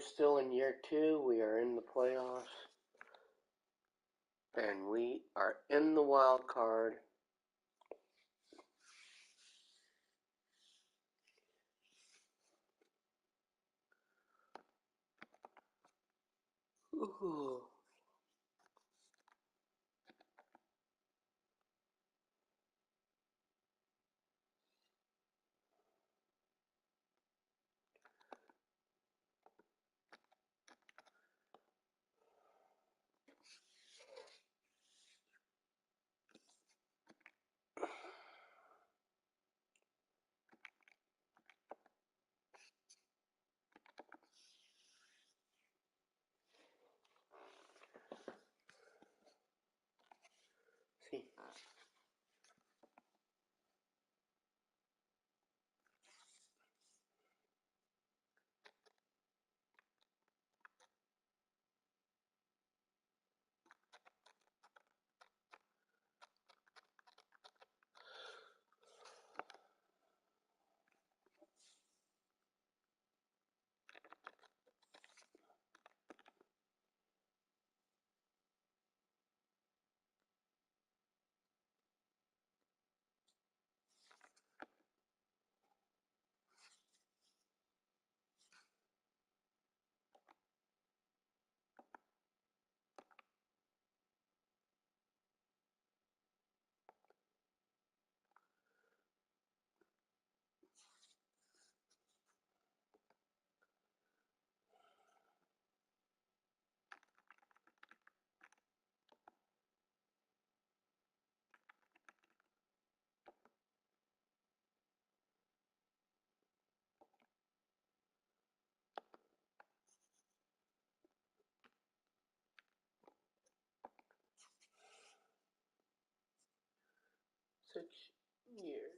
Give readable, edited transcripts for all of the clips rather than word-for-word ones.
still in year 2. We are in the playoffs. And we are in the wild card. Ooh. 6 years.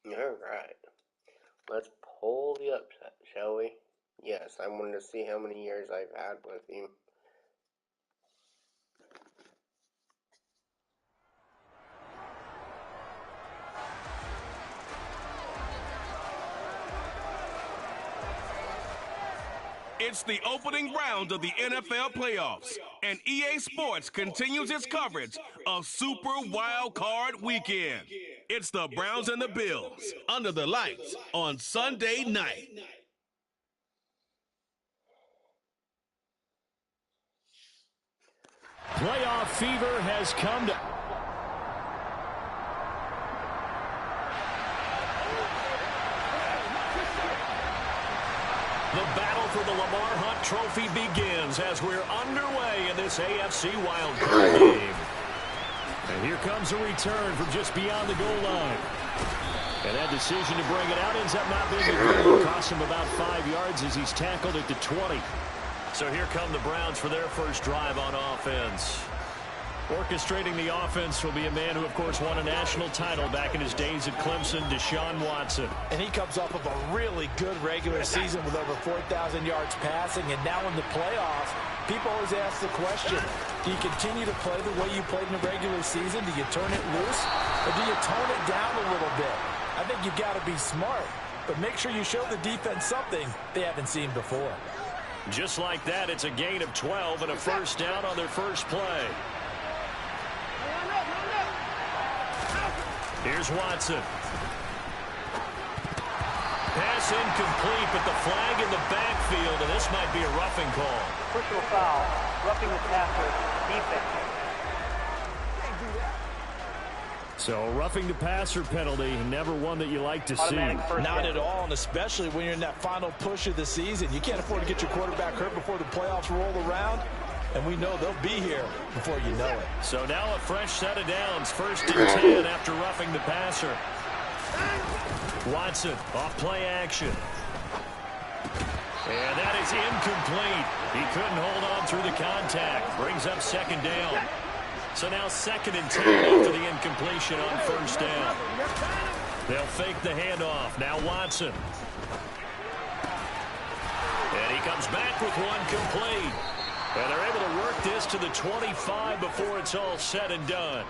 Alright. Let's pull the upset, shall we? Yes, I wanted to see how many years I've had with him. It's the opening round of the NFL playoffs, and EA Sports continues its coverage of Super Wild Card Weekend. It's the Browns and the Bills under the lights on Sunday night. Playoff fever has come to... The battle for the Lamar Hunt Trophy begins as we're underway in this AFC wildcard game. And here comes a return from just beyond the goal line. And that decision to bring it out ends up not being a good one. Cost him about 5 yards as he's tackled at the 20. So here come the Browns for their first drive on offense. Orchestrating the offense will be a man who, of course, won a national title back in his days at Clemson, Deshaun Watson. And he comes off of a really good regular season with over 4,000 yards passing. And now in the playoffs, people always ask the question, do you continue to play the way you played in the regular season? Do you turn it loose? Or do you tone it down a little bit? I think you've got to be smart. But make sure you show the defense something they haven't seen before. Just like that, it's a gain of 12 and a first down on their first play. Here's Watson. Pass incomplete, but the flag in the backfield, and this might be a roughing call. Personal foul, roughing the passer, defense. So roughing the passer penalty, never one that you like to see. Not at all, and especially when you're in that final push of the season. You can't afford to get your quarterback hurt before the playoffs roll around, and we know they'll be here before you know it. So now a fresh set of downs, 1st and 10 after roughing the passer. Watson, off play action. And that is incomplete. He couldn't hold on through the contact. Brings up 2nd down. So now 2nd and 10 after the incompletion on 1st down. They'll fake the handoff. Now Watson. And he comes back with one complete. And they're able to work this to the 25 before it's all said and done.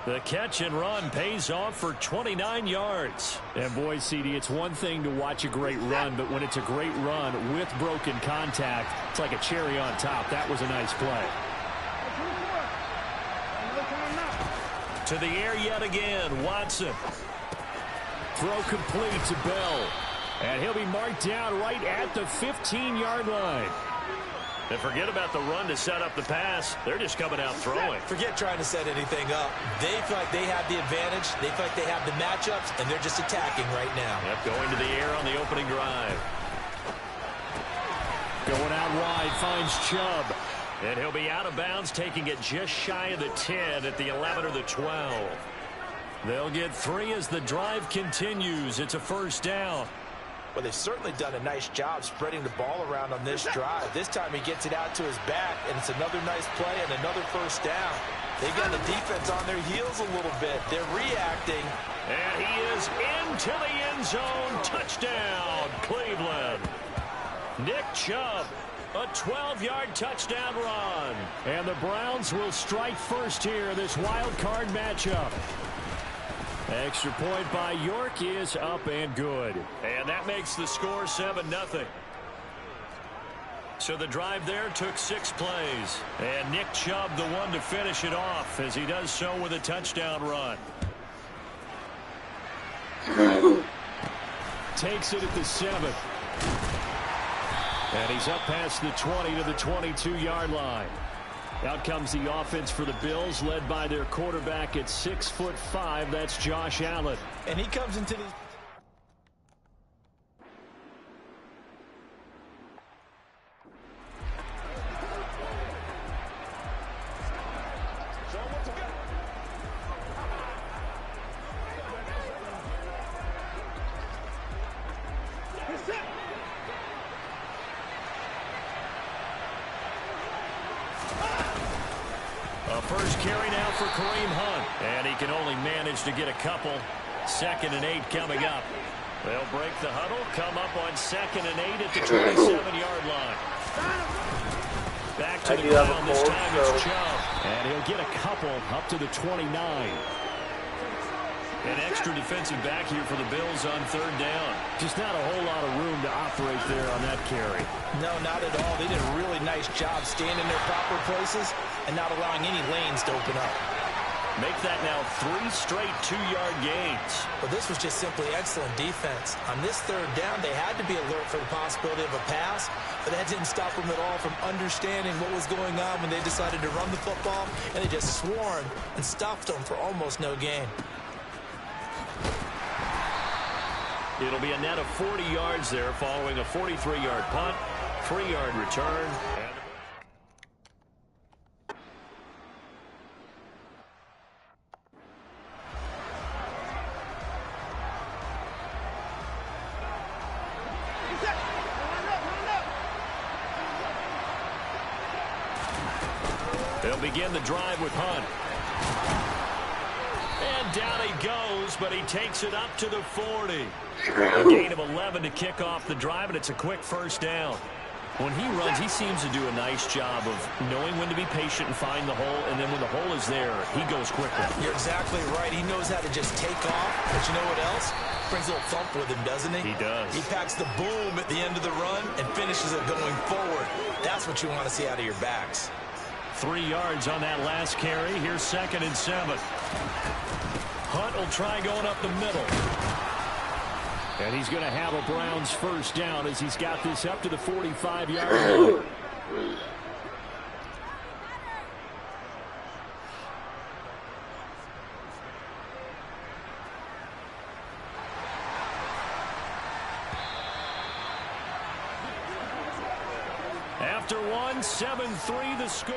The catch and run pays off for 29 yards. And boy, CD, it's one thing to watch a great run, but when it's a great run with broken contact, it's like a cherry on top. That was a nice play. To the air yet again, Watson. Throw complete to Bell. And he'll be marked down right at the 15-yard line. And forget about the run to set up the pass. They're just coming out throwing. Forget trying to set anything up. They feel like they have the advantage. They feel like they have the matchups, and they're just attacking right now. Yep, going to the air on the opening drive. Going out wide, finds Chubb. And he'll be out of bounds, taking it just shy of the 10 at the 11 or the 12. They'll get 3 as the drive continues. It's a 1st down. Well, they've certainly done a nice job spreading the ball around on this drive. This time he gets it out to his back, and it's another nice play and another 1st down. They've got the defense on their heels a little bit. They're reacting. And he is into the end zone. Touchdown, Cleveland. Nick Chubb. A 12-yard touchdown run. And the Browns will strike first here in this wild card matchup. Extra point by York is up and good. And that makes the score 7-0. So the drive there took 6 plays. And Nick Chubb the one to finish it off as he does so with a touchdown run. Takes it at the 7. And he's up past the 20 to the 22-yard line. Out comes the offense for the Bills, led by their quarterback at 6'5". That's Josh Allen. And he comes into the... First carry now for Kareem Hunt. And he can only manage to get a couple. 2nd and 8 coming up. They'll break the huddle, come up on 2nd and 8 at the 27-yard line. Back to the ground. This time it's Chubb. And he'll get a couple up to the 29. An extra defensive back here for the Bills on 3rd down. Just not a whole lot of room to operate there on that carry. No, not at all. They did a really nice job staying in their proper places and not allowing any lanes to open up. Make that now 3 straight 2-yard gains. But this was just simply excellent defense. On this 3rd down, they had to be alert for the possibility of a pass, but that didn't stop them at all from understanding what was going on when they decided to run the football, and they just swarmed and stuffed them for almost no gain. It'll be a net of 40 yards there following a 43-yard punt, 3-yard return. They'll begin the drive with Hunt. And down he goes, but he takes it up to the 40. A gain of 11 to kick off the drive, and it's a quick 1st down. When he runs, he seems to do a nice job of knowing when to be patient and find the hole, and then when the hole is there, he goes quickly. You're exactly right. He knows how to just take off, but you know what else? Brings a little thump with him, doesn't he? He does. He packs the boom at the end of the run and finishes it going forward. That's what you want to see out of your backs. 3 yards on that last carry. Here's 2nd and 7. Hunt will try going up the middle. And he's going to have a Browns first down as he's got this up to the 45-yard line. After one, 7-3 the score.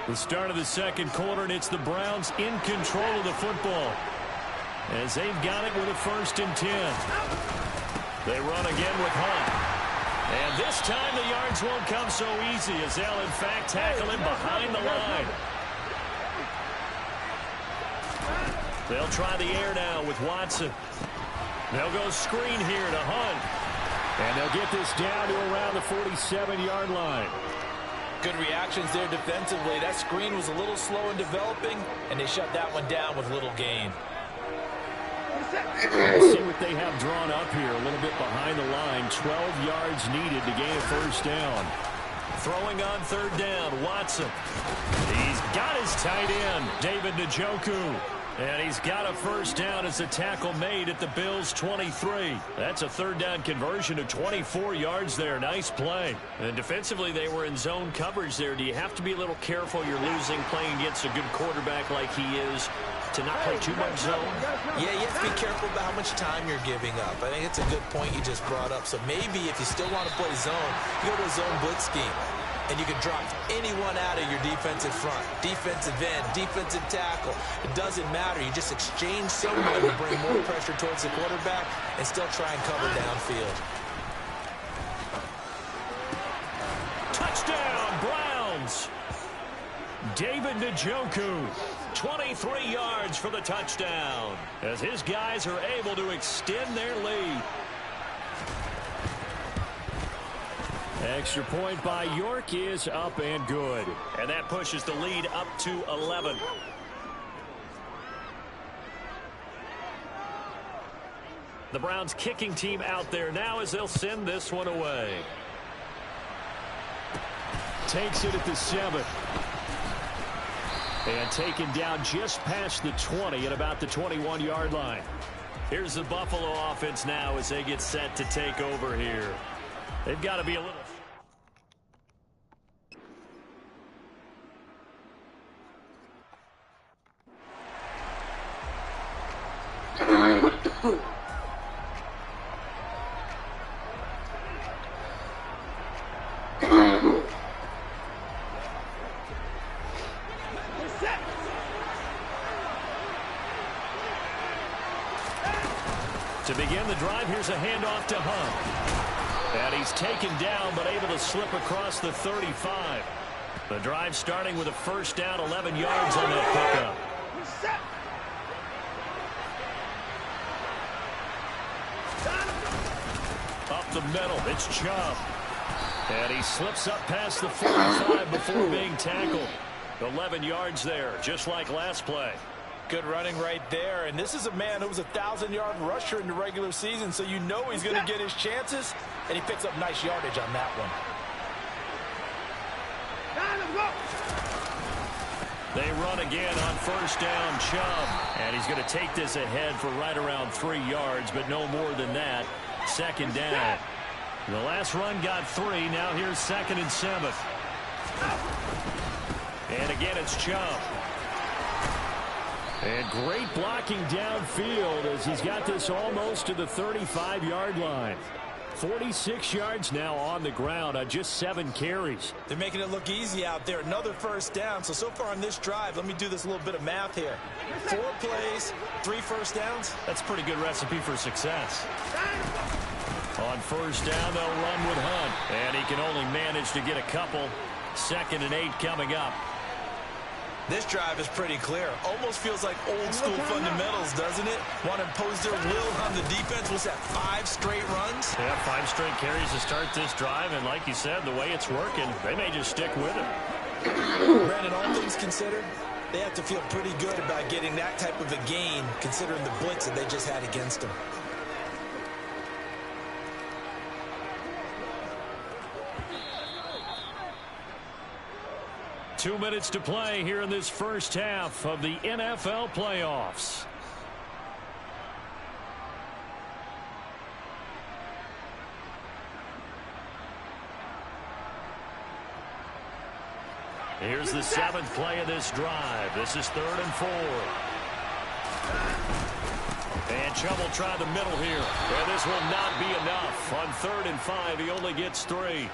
The start of the second quarter, and it's the Browns in control of the football as they've got it with a 1st and 10. They run again with Hunt. And this time the yards won't come so easy as they'll, in fact, tackle him behind the line. They'll try the air now with Watson. They'll go screen here to Hunt. And they'll get this down to around the 47-yard line. Good reactions there defensively. That screen was a little slow in developing, and they shut that one down with little gain. Let's see what they have drawn up here. A little bit behind the line. 12 yards needed to gain a first down. Throwing on 3rd down, Watson. He's got his tight end, David Njoku. And he's got a first down as a tackle made at the Bills' 23. That's a 3rd down conversion of 24 yards there. Nice play. And defensively, they were in zone coverage there. Do you have to be a little careful? You're losing playing against a good quarterback like he is to not play too much zone? Yeah, you have to be careful about how much time you're giving up. I think it's a good point you just brought up. So maybe if you still want to play zone, you go to a zone blitz scheme. And you can drop anyone out of your defensive front. Defensive end, defensive tackle. It doesn't matter. You just exchange someone to bring more pressure towards the quarterback and still try and cover downfield. Touchdown, Browns! David Njoku, 23 yards for the touchdown, as his guys are able to extend their lead. Extra point by York is up and good. And that pushes the lead up to 11. The Browns kicking team out there now as they'll send this one away. Takes it at the 7. And taken down just past the 20 at about the 21-yard line. Here's the Buffalo offense now as they get set to take over here. They've got to be a little... To begin the drive, here's a handoff to Hunt. And he's taken down, but able to slip across the 35. The drive starting with a first down, 11 yards on that pickup. Up the middle, it's Chubb. And he slips up past the 45 before being tackled. 11 yards there, just like last play. Good running right there. And this is a man who was a 1,000-yard rusher in the regular season, so you know he's going to get his chances, and he picks up nice yardage on that one. They run again on first down, Chubb. And he's going to take this ahead for right around 3 yards, but no more than that. 2nd down. The last run got 3. Now here's 2nd and 7. And again, it's Chubb. And great blocking downfield as he's got this almost to the 35-yard line. 46 yards now on the ground on just 7 carries. They're making it look easy out there. Another first down. So far on this drive, let me do this little bit of math here. 4 plays, 3 first downs. That's a pretty good recipe for success. On first down, they'll run with Hunt. And he can only manage to get a couple. 2nd and 8 coming up. This drive is pretty clear. Almost feels like old school fundamentals, doesn't it? Want to impose their will on the defense. Was that 5 straight runs? Yeah, 5 straight carries to start this drive. And like you said, the way it's working, they may just stick with it. Brandon, all things considered, they have to feel pretty good about getting that type of a gain, considering the blitz that they just had against them. 2 minutes to play here in this first half of the NFL playoffs. Here's the 7th play of this drive. This is 3rd and 4. And Chubb will try the middle here. And this will not be enough. On 3rd and 5, he only gets 3.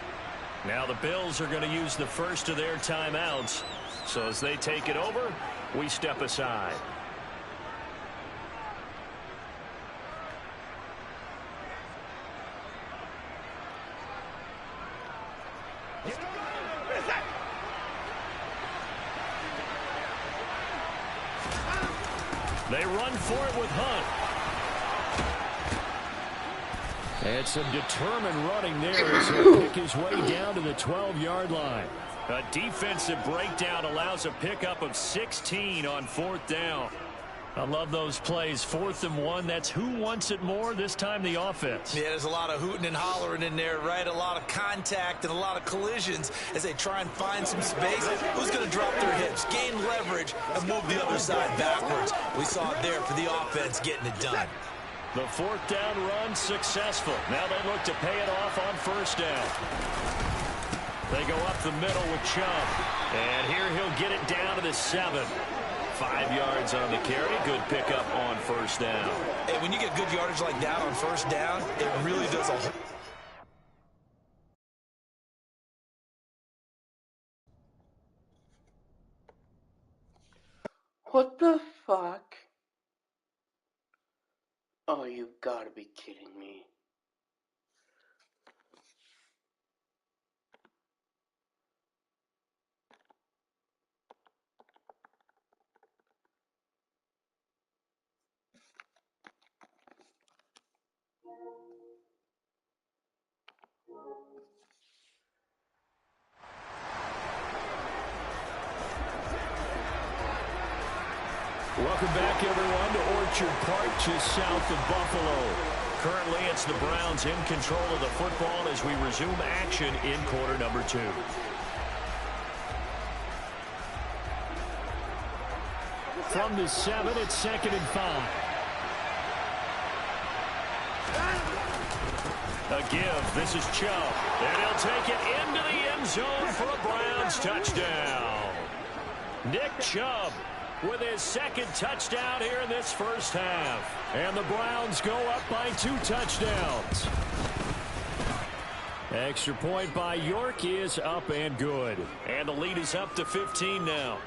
Now the Bills are going to use the first of their timeouts. So as they take it over, we step aside. They run for it with Hunt. And some determined running there as he'll pick his way down to the 12-yard line. A defensive breakdown allows a pickup of 16 on 4th down. I love those plays. 4th and 1. That's who wants it more, this time the offense. Yeah, there's a lot of hooting and hollering in there, right? A lot of contact and a lot of collisions as they try and find some space. Who's going to drop their hips, gain leverage, and move the other side backwards? We saw it there for the offense getting it done. The 4th down run successful. Now they look to pay it off on 1st down. They go up the middle with Chubb. And here he'll get it down to the 7. 5 yards on the carry. Good pickup on 1st down. Hey, when you get good yardage like that on 1st down, it really does a... What the fuck? Oh, you gotta be kidding me. Welcome back, everyone, to Orchard Park, just south of Buffalo. Currently, it's the Browns in control of the football as we resume action in quarter number 2. From the 7, it's 2nd and 5. A give. This is Chubb. And he'll take it into the end zone for a Browns touchdown. Nick Chubb with his 2nd touchdown here in this first half. And the Browns go up by 2 touchdowns. Extra point by York is up and good. And the lead is up to 15 now.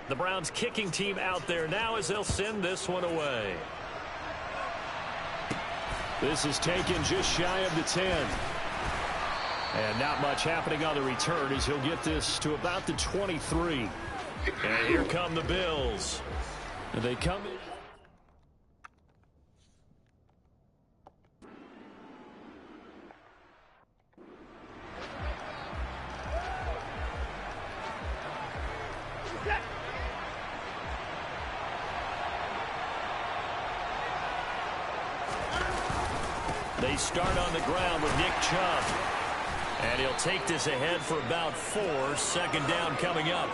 The Browns kicking team out there now as they'll send this one away. This is taken just shy of the 10. And not much happening on the return as he'll get this to about the 23. And here come the Bills. And they come in. They start on the ground with Nick Chubb. And he'll take this ahead for about 4. 2nd down coming up.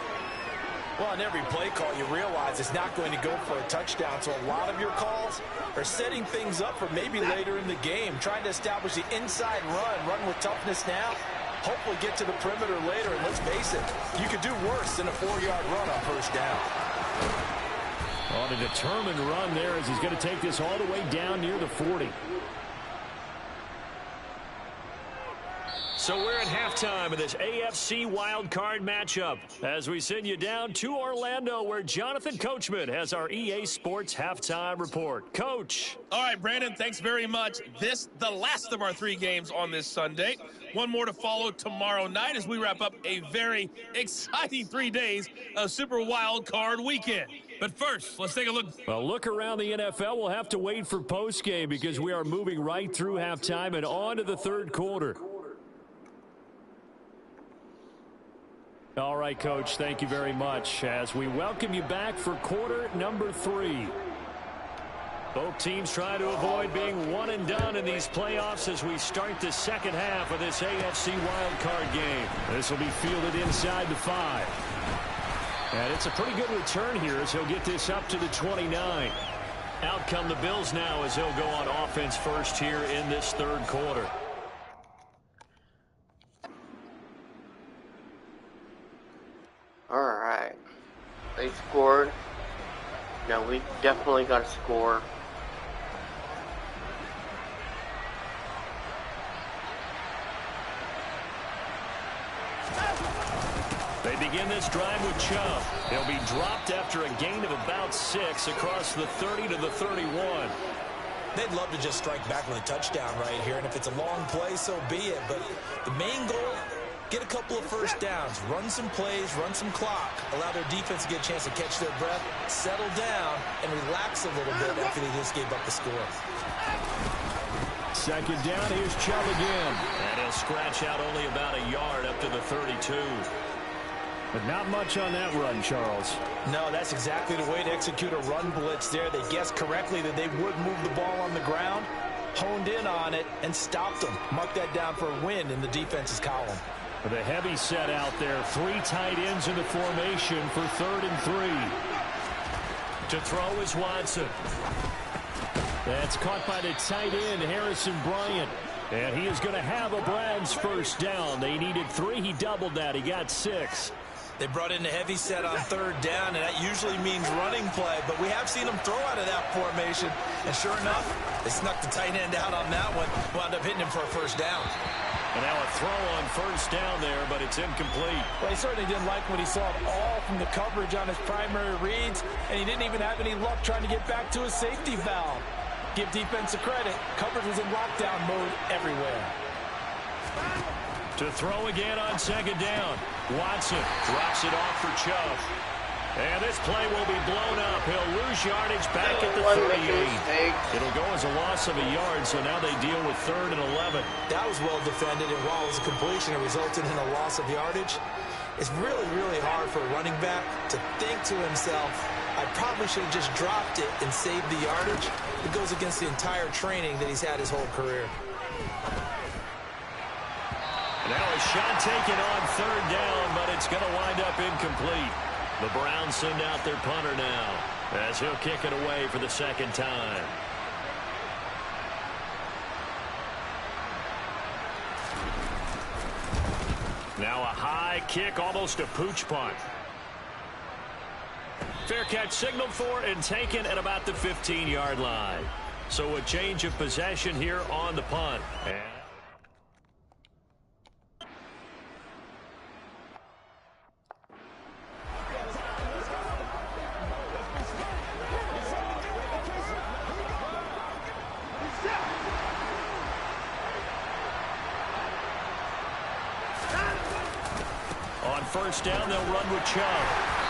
Well, on every play call, you realize it's not going to go for a touchdown. So a lot of your calls are setting things up for maybe later in the game, trying to establish the inside run with toughness now, hopefully get to the perimeter later. And let's face it, you could do worse than a 4-yard run on 1st down. On a determined run there as he's going to take this all the way down near the 40. So we're at halftime of this AFC wildcard matchup as we send you down to Orlando where Jonathan Coachman has our EA Sports halftime report. Coach. All right, Brandon, thanks very much. This, the last of our 3 games on this Sunday. One more to follow tomorrow night as we wrap up a very exciting 3 days of Super Wildcard Weekend. But first, let's take a look. Well, look around the NFL. We'll have to wait for postgame because we are moving right through halftime and on to the 3rd quarter. All right, Coach, thank you very much as we welcome you back for quarter number 3. Both teams trying to avoid being one and done in these playoffs as we start the second half of this AFC wildcard game. This will be fielded inside the 5. And it's a pretty good return here as he'll get this up to the 29. Out come the Bills now as they'll go on offense first here in this third quarter. Alright. They scored. Now we definitely got to score. They begin this drive with Chubb. He'll be dropped after a gain of about 6 across the 30 to the 31. They'd love to just strike back with a touchdown right here, and if it's a long play, so be it. But the main goal, get a couple of first downs, run some plays, run some clock, allow their defense to get a chance to catch their breath, settle down, and relax a little bit after they just gave up the score. Second down, here's Chubb again. And he'll scratch out only about a yard up to the 32. But not much on that run, Charles. No, that's exactly the way to execute a run blitz there. They guessed correctly that they would move the ball on the ground, honed in on it, and stopped them. Mark that down for a win in the defense's column. With a heavy set out there, 3 tight ends in the formation for 3rd and 3. To throw is Watson. That's caught by the tight end, Harrison Bryant. And he is going to have a Browns first down. They needed 3. He doubled that. He got 6. They brought in a heavy set on 3rd down, and that usually means running play. But we have seen them throw out of that formation. And sure enough, they snuck the tight end out on that one. Wound up hitting him for a first down. And now a throw on first down there, but it's incomplete. Well, he certainly didn't like what he saw at all from the coverage on his primary reads, and he didn't even have any luck trying to get back to his safety valve. Give defense a credit. Coverage was in lockdown mode everywhere. To throw again on second down. Watson drops it off for Chubb. And this play will be blown up. He'll lose yardage back at the 38. It'll go as a loss of a yard, so now they deal with 3rd and 11. That was well defended, and while it was a completion, it resulted in a loss of yardage. It's really, really hard for a running back to think to himself, I probably should have just dropped it and saved the yardage. It goes against the entire training that he's had his whole career. Now a shot taken on 3rd down, but it's going to wind up incomplete. The Browns send out their punter now as he'll kick it away for the second time. Now a high kick, almost a pooch punt. Fair catch signaled for and taken at about the 15-yard line. So a change of possession here on the punt. On first down, they'll run with Chubb.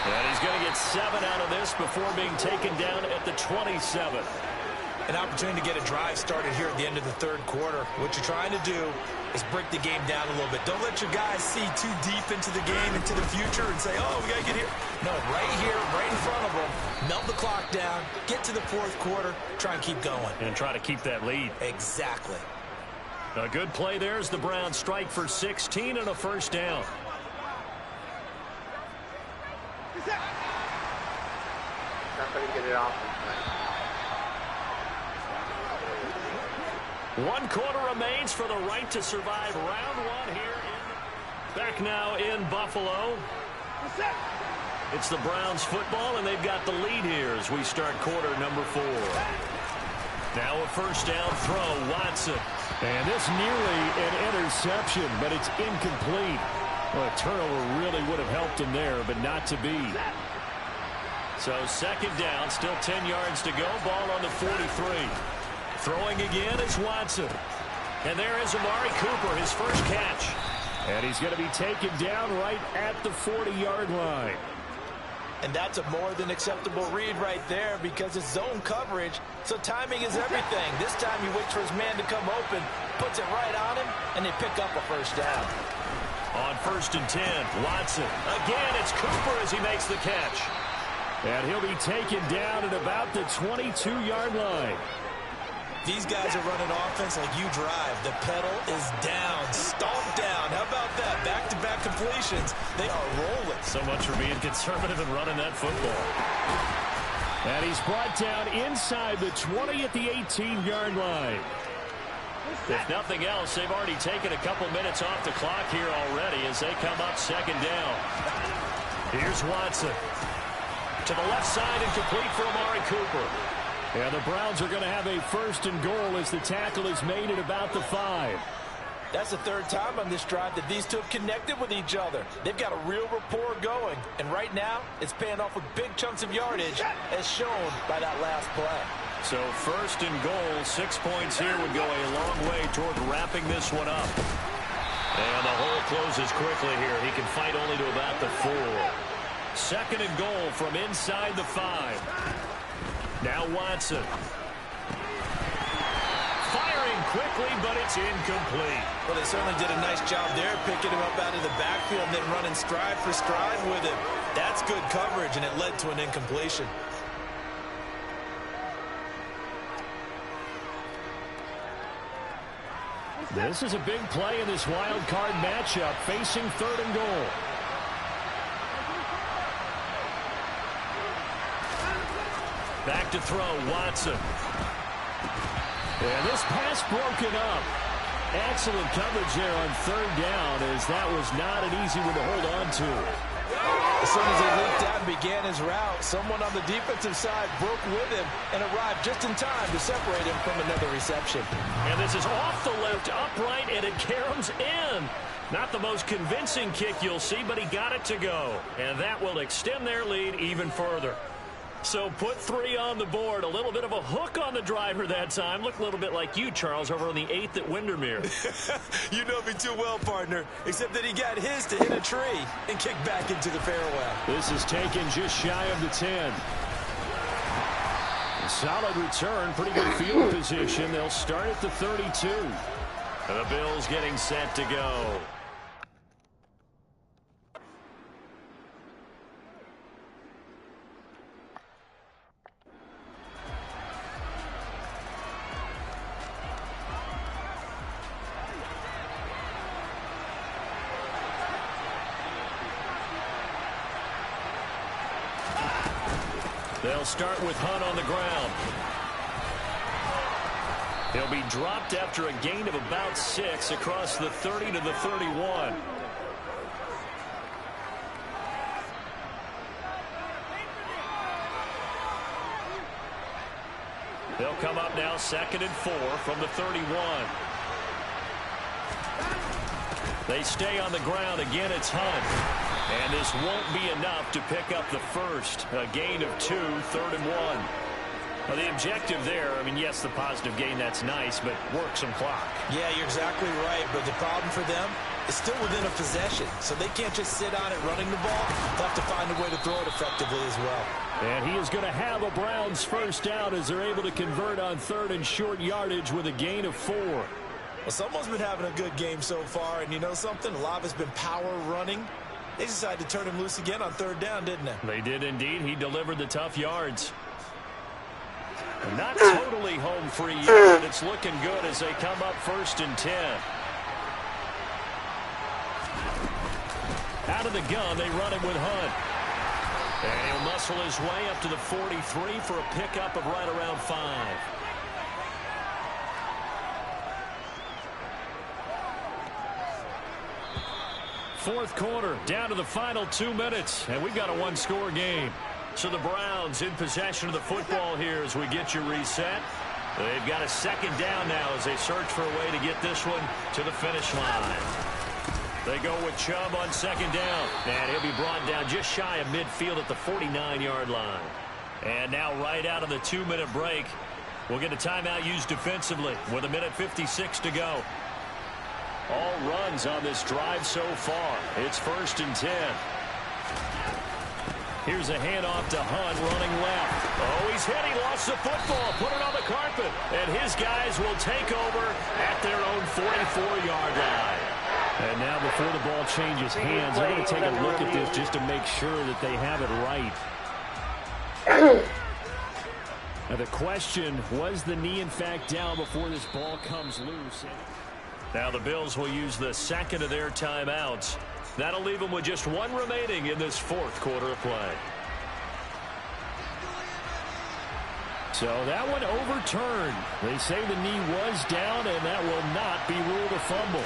And he's going to get 7 out of this before being taken down at the 27. An opportunity to get a drive started here at the end of the 3rd quarter. What you're trying to do is break the game down a little bit. Don't let your guys see too deep into the game, into the future, and say, oh, we got to get here. No, right here, right in front of them. Melt the clock down, get to the 4th quarter, try and keep going. And try to keep that lead. Exactly. A good play there as the Browns strike for 16 and a first down. Not going to get it off. 1 quarter remains for the right to survive round 1 here. Back now in Buffalo. It's the Browns football, and they've got the lead here as we start quarter number 4. Now a first down throw, Watson. And this nearly an interception, but it's incomplete. Well, a turnover really would have helped him there, but not to be. So second down, still 10 yards to go. Ball on the 43. Throwing again is Watson. And there is Amari Cooper, his first catch. And he's going to be taken down right at the 40-yard line. And that's a more than acceptable read right there because it's zone coverage, so timing is everything. This time he waits for his man to come open, puts it right on him, and they pick up a first down. On 1st and 10, Watson. Again, it's Cooper as he makes the catch. And he'll be taken down at about the 22-yard line. These guys are running offense like you drive. The pedal is down, stomped down. How about that? Back-to-back completions. They are rolling. So much for being conservative and running that football. And he's brought down inside the 20 at the 18-yard line. If nothing else, they've already taken a couple minutes off the clock here already as they come up second down. Here's Watson. To the left side and complete for Amari Cooper. And the Browns are going to have a first and goal as the tackle is made at about the 5. That's the third time on this drive that these two have connected with each other. They've got a real rapport going. And right now, it's paying off with big chunks of yardage as shown by that last play. So first and goal, 6 points here would go a long way toward wrapping this one up. And the hole closes quickly here. He can fight only to about the 4. Second and goal from inside the 5. Now Watson. Firing quickly, but it's incomplete. Well, they certainly did a nice job there, picking him up out of the backfield and then running stride for stride with him. That's good coverage, and it led to an incompletion. This is a big play in this wild card matchup, facing third and goal. Back to throw, Watson. And this pass broken up. Excellent coverage there on third down, as that was not an easy one to hold on to. As soon as he leaped out and began his route, someone on the defensive side broke with him and arrived just in time to separate him from another reception. And this is off the left, upright, and it caroms in. Not the most convincing kick you'll see, but he got it to go. And that will extend their lead even further. So put 3 on the board. A little bit of a hook on the driver that time. Looked a little bit like you, Charles, over on the 8th at Windermere. You know me too well, partner, except that he got his to hit a tree and kick back into the fairway. This is taken just shy of the 10. A solid return, pretty good field position. They'll start at the 32. And the Bills getting set to go. They'll start with Hunt on the ground. He'll be dropped after a gain of about 6 across the 30 to the 31. They'll come up now 2nd and 4 from the 31. They stay on the ground. Again, it's Hunt. And this won't be enough to pick up the first. A gain of 2, 3rd and 1. Well, the objective there, I mean, yes, the positive gain, that's nice, but work some clock. Yeah, you're exactly right, but the problem for them is still within a possession, so they can't just sit on it running the ball. They'll have to find a way to throw it effectively as well. And he is going to have a Browns first down as they're able to convert on 3rd and short yardage with a gain of 4. Well, someone's been having a good game so far, and you know something? A lot has been power running. They decided to turn him loose again on 3rd down, didn't they? They did indeed. He delivered the tough yards. Not totally home free yet, but it's looking good as they come up 1st and 10. Out of the gun, they run him with Hunt. And he'll muscle his way up to the 43 for a pickup of right around 5. Fourth quarter, down to the final 2 minutes, and we've got a 1-score game. So the Browns in possession of the football here as we get you reset. They've got a 2nd down now as they search for a way to get this one to the finish line. They go with Chubb on 2nd down, and he'll be brought down just shy of midfield at the 49-yard line. And now right out of the 2-minute break, we'll get a timeout used defensively with 1:56 to go. All runs on this drive so far. It's 1st and 10. Here's a handoff to Hunt running left. Oh, he's hit. He lost the football. Put it on the carpet. And his guys will take over at their own 44-yard line. And now before the ball changes hands, I'm going to take a look at this just to make sure that they have it right. Now the question, was the knee in fact down before this ball comes loose? Now the Bills will use the second of their timeouts. That'll leave them with just one remaining in this fourth quarter of play. So that one overturned. They say the knee was down, and that will not be ruled a fumble.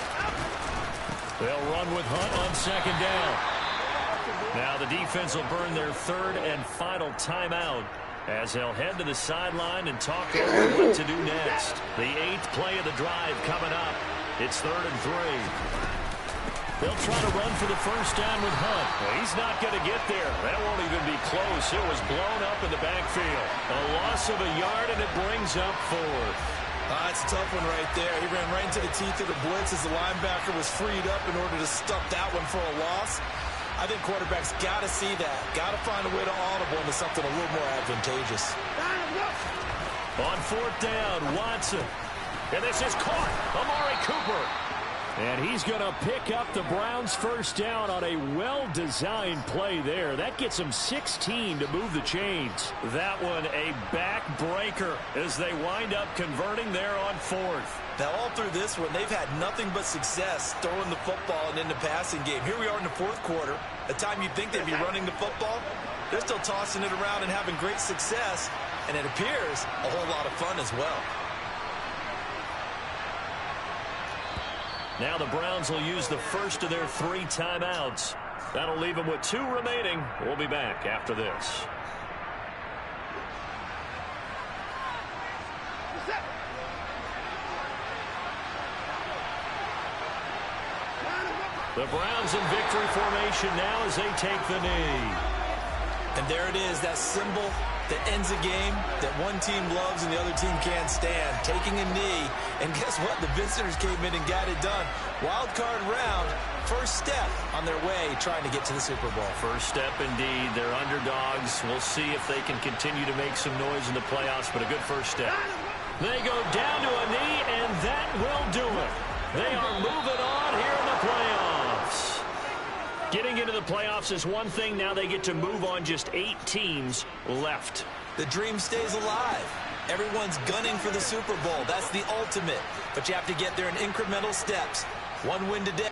They'll run with Hunt on second down. Now the defense will burn their third and final timeout as they'll head to the sideline and talk over what to do next. The 8th play of the drive coming up. It's 3rd and 3. They'll try to run for the first down with Hunt. Well, he's not going to get there. That won't even be close. It was blown up in the backfield. A loss of a yard, and it brings up 4th. It's a tough one right there. He ran right into the teeth of the blitz as the linebacker was freed up in order to stop that one for a loss. I think quarterbacks got to see that. Got to find a way to audible into something a little more advantageous. On 4th down, Watson. And this is caught. Amari Cooper. And he's going to pick up the Browns' first down on a well-designed play there. That gets them 16 to move the chains. That one a backbreaker as they wind up converting there on 4th. Now, all through this one, they've had nothing but success throwing the football and in the passing game. Here we are in the 4th quarter. A time you'd think they'd be running the football. They're still tossing it around and having great success. And it appears a whole lot of fun as well. Now the Browns will use the first of their 3 timeouts. That'll leave them with 2 remaining. We'll be back after this. The Browns in victory formation now as they take the knee. And there it is, that symbol that ends a game that one team loves and the other team can't stand. Taking a knee, and guess what? The visitors came in and got it done. Wild card round, first step on their way trying to get to the Super Bowl. First step indeed. They're underdogs. We'll see if they can continue to make some noise in the playoffs, but a good first step. They go down to a knee, and that will do it. They are moving on here in the playoffs. Getting into the playoffs is one thing. Now they get to move on. Just 8 teams left. The dream stays alive. Everyone's gunning for the Super Bowl. That's the ultimate. But you have to get there in incremental steps. One win today.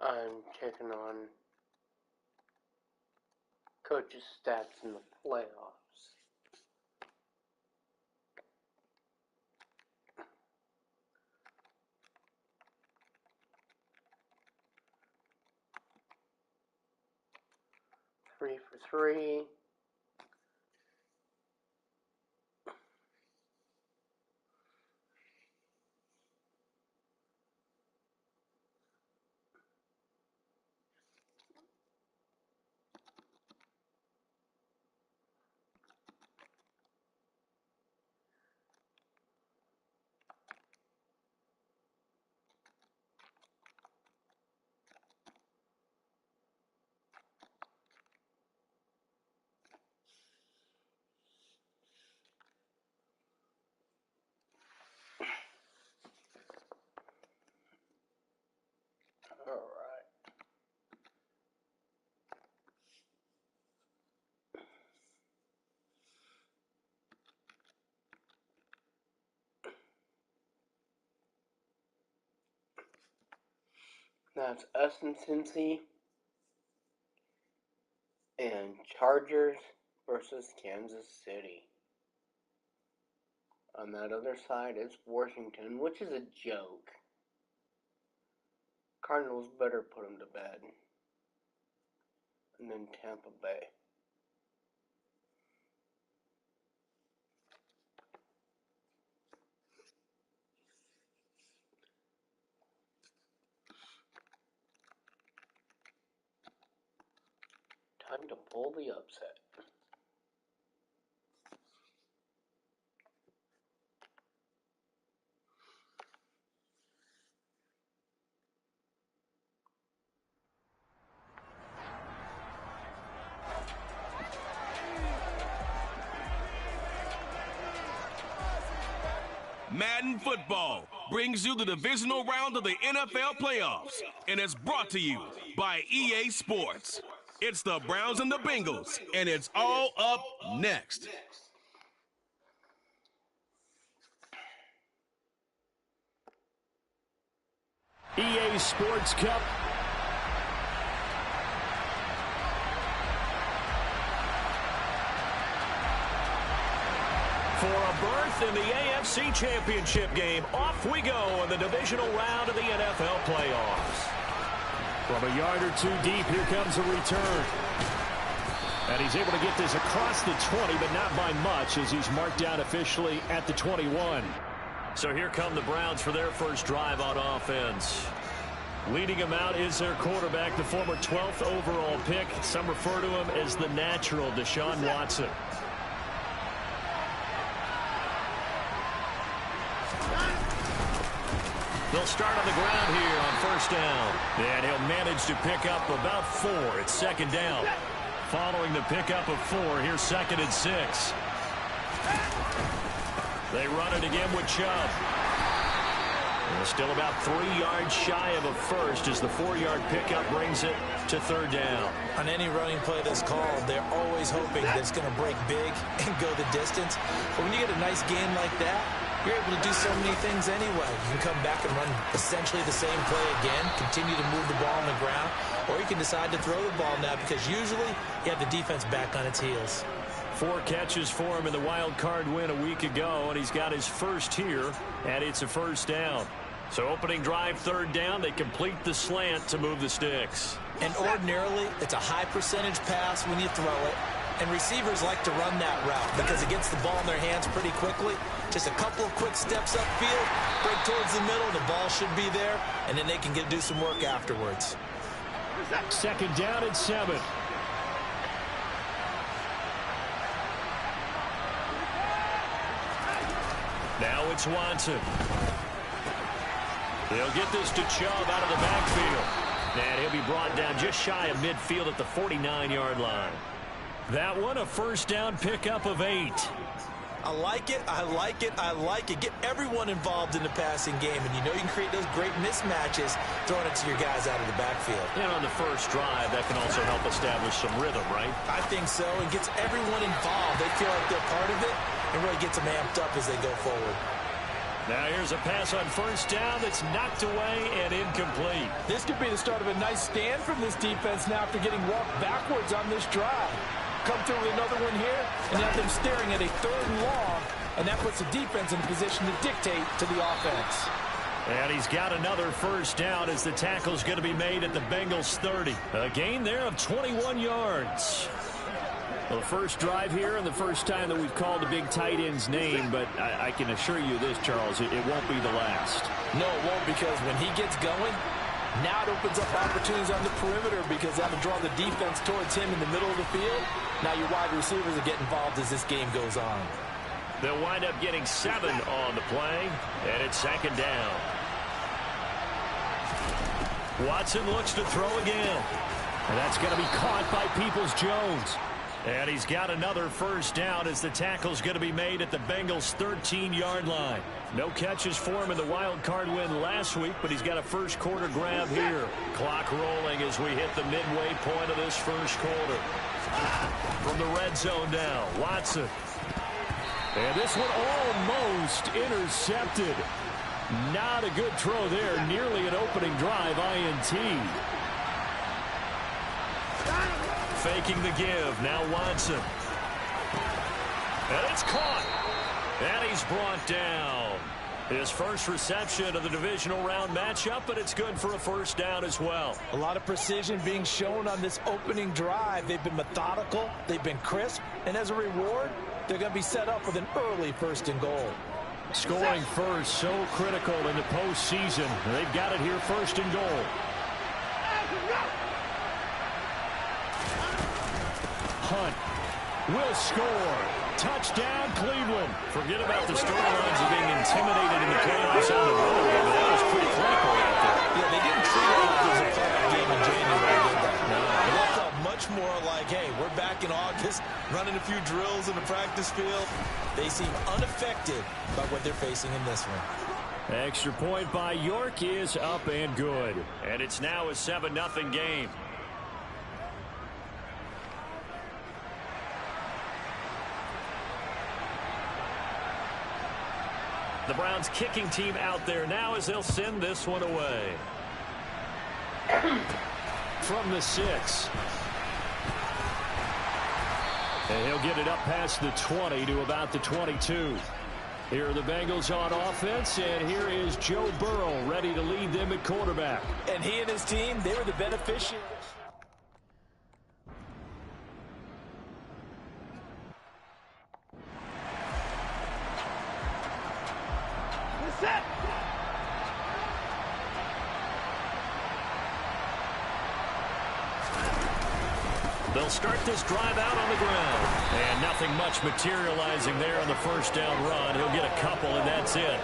I'm checking on coaches' stats in the playoffs. Three for 3. That's us and Cincy. And Chargers versus Kansas City. On that other side, it's Washington, which is a joke. Cardinals better put them to bed. And then Tampa Bay. Time to pull the upset. Madden Football brings you the divisional round of the NFL playoffs, and it's brought to you by EA Sports. It's the Browns and the Bengals, and it's all up next. EA Sports Cup. For a berth in the AFC Championship game, off we go in the divisional round of the NFL playoffs. From a yard or two deep, here comes a return. And he's able to get this across the 20, but not by much, as he's marked down officially at the 21. So here come the Browns for their first drive on offense. Leading him out is their quarterback, the former 12th overall pick. Some refer to him as the natural, Deshaun Watson. They'll start on the ground here on first down. And he'll manage to pick up about 4. It's second down. Following the pickup of 4, here's 2nd and 6. They run it again with Chubb. And still about 3 yards shy of a first as the 4-yard pickup brings it to third down. On any running play that's called, they're always hoping that it's going to break big and go the distance. But when you get a nice gain like that, you're able to do so many things anyway. You can come back and run essentially the same play again, continue to move the ball on the ground, or you can decide to throw the ball now because usually you have the defense back on its heels. 4 catches for him in the wild card win a week ago, and he's got his first here, and it's a first down. So opening drive, third down, they complete the slant to move the sticks. And ordinarily, it's a high percentage pass when you throw it. And receivers like to run that route because it gets the ball in their hands pretty quickly. Just a couple of quick steps upfield, break towards the middle, the ball should be there, and then they can do some work afterwards. Second down and 7. Now it's Watson. They'll get this to Chubb out of the backfield. And he'll be brought down just shy of midfield at the 49-yard line. That one, a first down pickup of 8. I like it, I like it, I like it. Get everyone involved in the passing game, and you know you can create those great mismatches throwing it to your guys out of the backfield. And on the first drive, that can also help establish some rhythm, right? I think so. It gets everyone involved. They feel like they're part of it, and really gets them amped up as they go forward. Now here's a pass on first down that's knocked away and incomplete. This could be the start of a nice stand from this defense now after getting walked backwards on this drive. Come through with another one here, and have them staring at a 3rd and long, and that puts the defense in a position to dictate to the offense. And he's got another first down as the tackle's going to be made at the Bengals 30. A gain there of 21 yards. Well, the first drive here and the first time that we've called the big tight end's name, but I can assure you this, Charles, it won't be the last. No, it won't, because when he gets going, now it opens up opportunities on the perimeter because that'll draw the defense towards him in the middle of the field. Now your wide receivers will get involved as this game goes on. They'll wind up getting 7 on the play, and it's second down. Watson looks to throw again, and that's going to be caught by Peoples-Jones. And he's got another first down as the tackle's going to be made at the Bengals' 13-yard line. No catches for him in the wild card win last week, but he's got a first quarter grab here. Clock rolling as we hit the midway point of this first quarter. From the red zone now, Watson. And this one almost intercepted. Not a good throw there. Nearly an opening drive INT. Faking the give. Now Watson. And it's caught. And he's brought down. His first reception of the divisional round matchup, but it's good for a first down as well. A lot of precision being shown on this opening drive. They've been methodical, they've been crisp, and as a reward, they're going to be set up with an early 1st and goal. Scoring first, so critical in the postseason. They've got it here, 1st and goal. Hunt will score. Touchdown, Cleveland. Forget about the storylines of being intimidated in the playoffs on the road. I mean, that was pretty clinical out there. Yeah, they didn't treat it like it was a playoff game in January, did they? No. It felt much more like, hey, we're back in August, running a few drills in the practice field. They seem unaffected by what they're facing in this one. Extra point by York is up and good. And it's now a 7-0 game. The Browns kicking team out there now as they'll send this one away. From the 6. And he'll get it up past the 20 to about the 22. Here are the Bengals on offense, and here is Joe Burrow ready to lead them at quarterback. And he and his team, they were the beneficiaries. They'll start this drive out on the ground. And nothing much materializing there on the first down run. He'll get a couple, and that's it.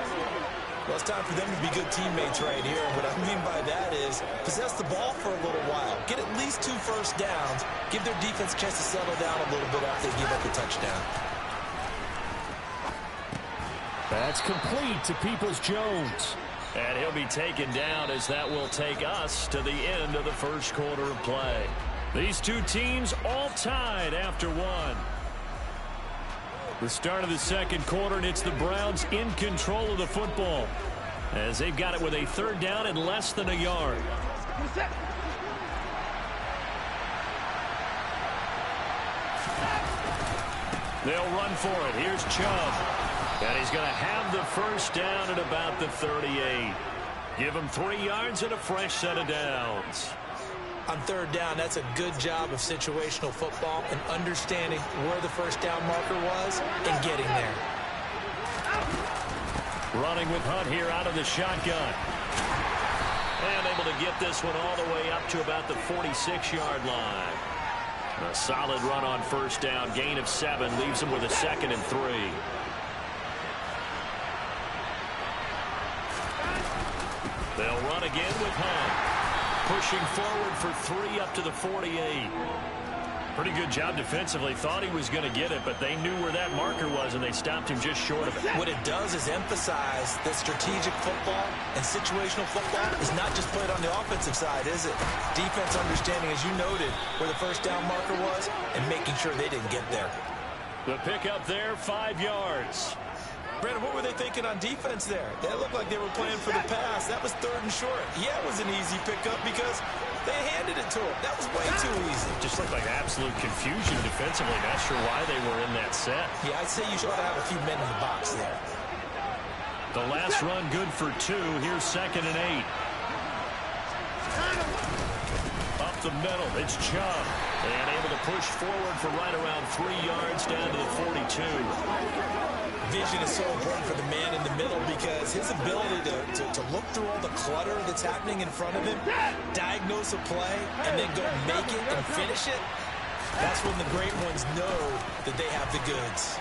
Well, it's time for them to be good teammates right here. What I mean by that is possess the ball for a little while. Get at least 2 first downs. Give their defense a chance to settle down a little bit after they give up the touchdown. That's complete to Peoples-Jones. And he'll be taken down as that will take us to the end of the first quarter of play. These two teams all tied after 1. The start of the second quarter, and it's the Browns in control of the football as they've got it with a 3rd down and less than a yard. They'll run for it. Here's Chubb. And he's going to have the first down at about the 38. Give him 3 yards and a fresh set of downs. On 3rd down, that's a good job of situational football and understanding where the first down marker was and getting there. Running with Hunt here out of the shotgun. And able to get this one all the way up to about the 46-yard line. A solid run on first down. Gain of 7 leaves him with a 2nd and 3. They'll run again with Hunt. Pushing forward for 3 up to the 48. Pretty good job defensively. Thought he was going to get it, but they knew where that marker was, and they stopped him just short of it. What it does is emphasize that strategic football and situational football is not just played on the offensive side, is it? Defense understanding, as you noted, where the first down marker was and making sure they didn't get there. The pickup there, 5 yards. Brandon, what were they thinking on defense there? That looked like they were playing for the pass. That was 3rd and short. Yeah, it was an easy pickup because they handed it to him. That was way too easy. Just looked like absolute confusion defensively. Not sure why they were in that set. Yeah, I'd say you should have a few men in the box there. The last run good for 2. Here's 2nd and 8. Up the middle, it's Chubb. And able to push forward for right around 3 yards down to the 42. Vision is so important for the man in the middle because his ability to look through all the clutter that's happening in front of him, diagnose a play, and then go make it and finish it, that's when the great ones know that they have the goods.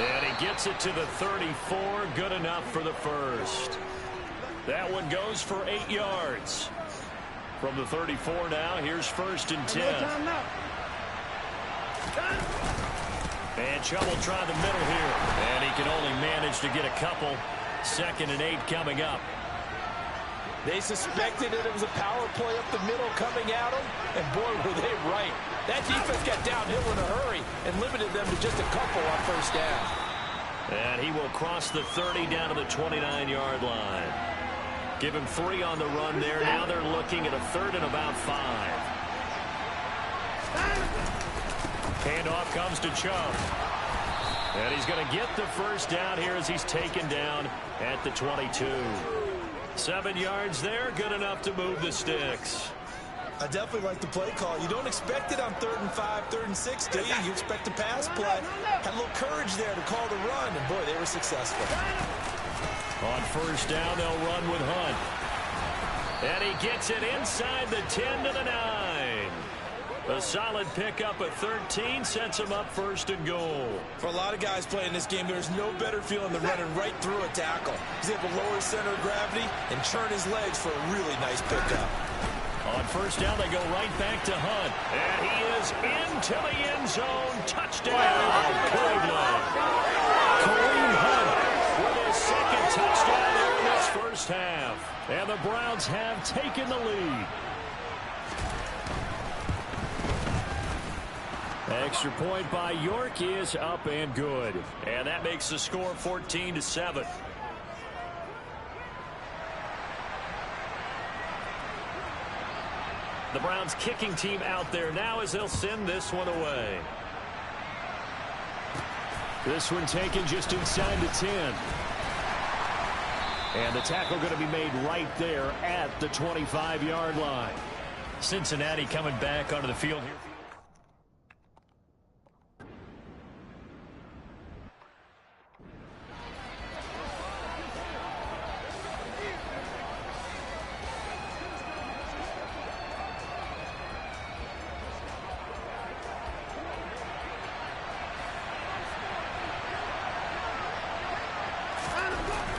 And he gets it to the 34, good enough for the first. That one goes for 8 yards. From the 34 now, here's 1st and 10. And Chubb will try the middle here. And he can only manage to get a couple. 2nd and 8 coming up. They suspected that it was a power play up the middle coming at them. And boy, were they right. That defense got downhill in a hurry and limited them to just a couple on first down. And he will cross the 30 down to the 29-yard line. Give him 3 on the run there. Now they're looking at a 3rd and about 5. Handoff comes to Chubb. And he's going to get the first down here as he's taken down at the 22. 7 yards there, good enough to move the sticks. I definitely like the play call. You don't expect it on 3rd and 5, 3rd and 6, do you? You expect a pass play. Had a little courage there to call the run, and boy, they were successful. On 1st down, they'll run with Hunt. And he gets it inside the 10 to the 9. A solid pickup at 13 sets him up 1st and goal. For a lot of guys playing this game, there's no better feeling than running right through a tackle. He's able to lower his center of gravity and churn his legs for a really nice pickup. On 1st down, they go right back to Hunt. And he is into the end zone. Touchdown, Cleveland. Kareem Hunt with his 2nd touchdown here in this 1st half. And the Browns have taken the lead. Extra point by York is up and good. And that makes the score 14-7. The Browns kicking team out there now as they'll send this one away. This one taken just inside the 10. And the tackle going to be made right there at the 25-yard line. Cincinnati coming back onto the field here.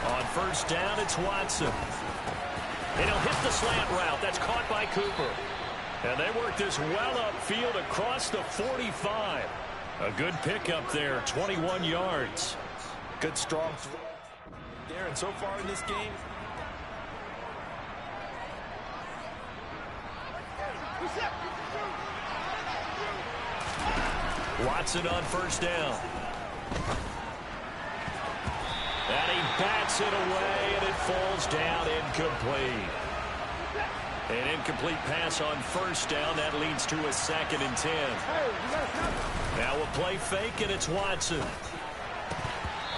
On 1st down, it's Watson. And he'll hit the slant route. That's caught by Cooper. And they work this well upfield across the 45. A good pickup there, 21 yards. Good strong throw there, and so far in this game, Watson on 1st down. And he bats it away, and it falls down incomplete. An incomplete pass on 1st down. That leads to a 2nd and 10. Now we'll play fake, and it's Watson.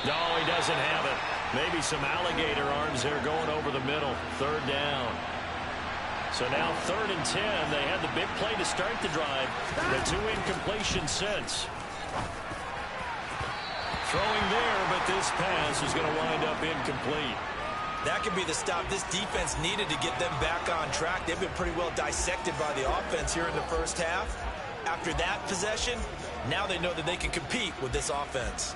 No, he doesn't have it. Maybe some alligator arms there going over the middle. 3rd down. So now 3rd and 10. They had the big play to start the drive. The 2 incompletions since. Throwing there, but this pass is going to wind up incomplete. that could be the stop this defense needed to get them back on track. They've been pretty well dissected by the offense here in the 1st half. After that possession, now they know that they can compete with this offense.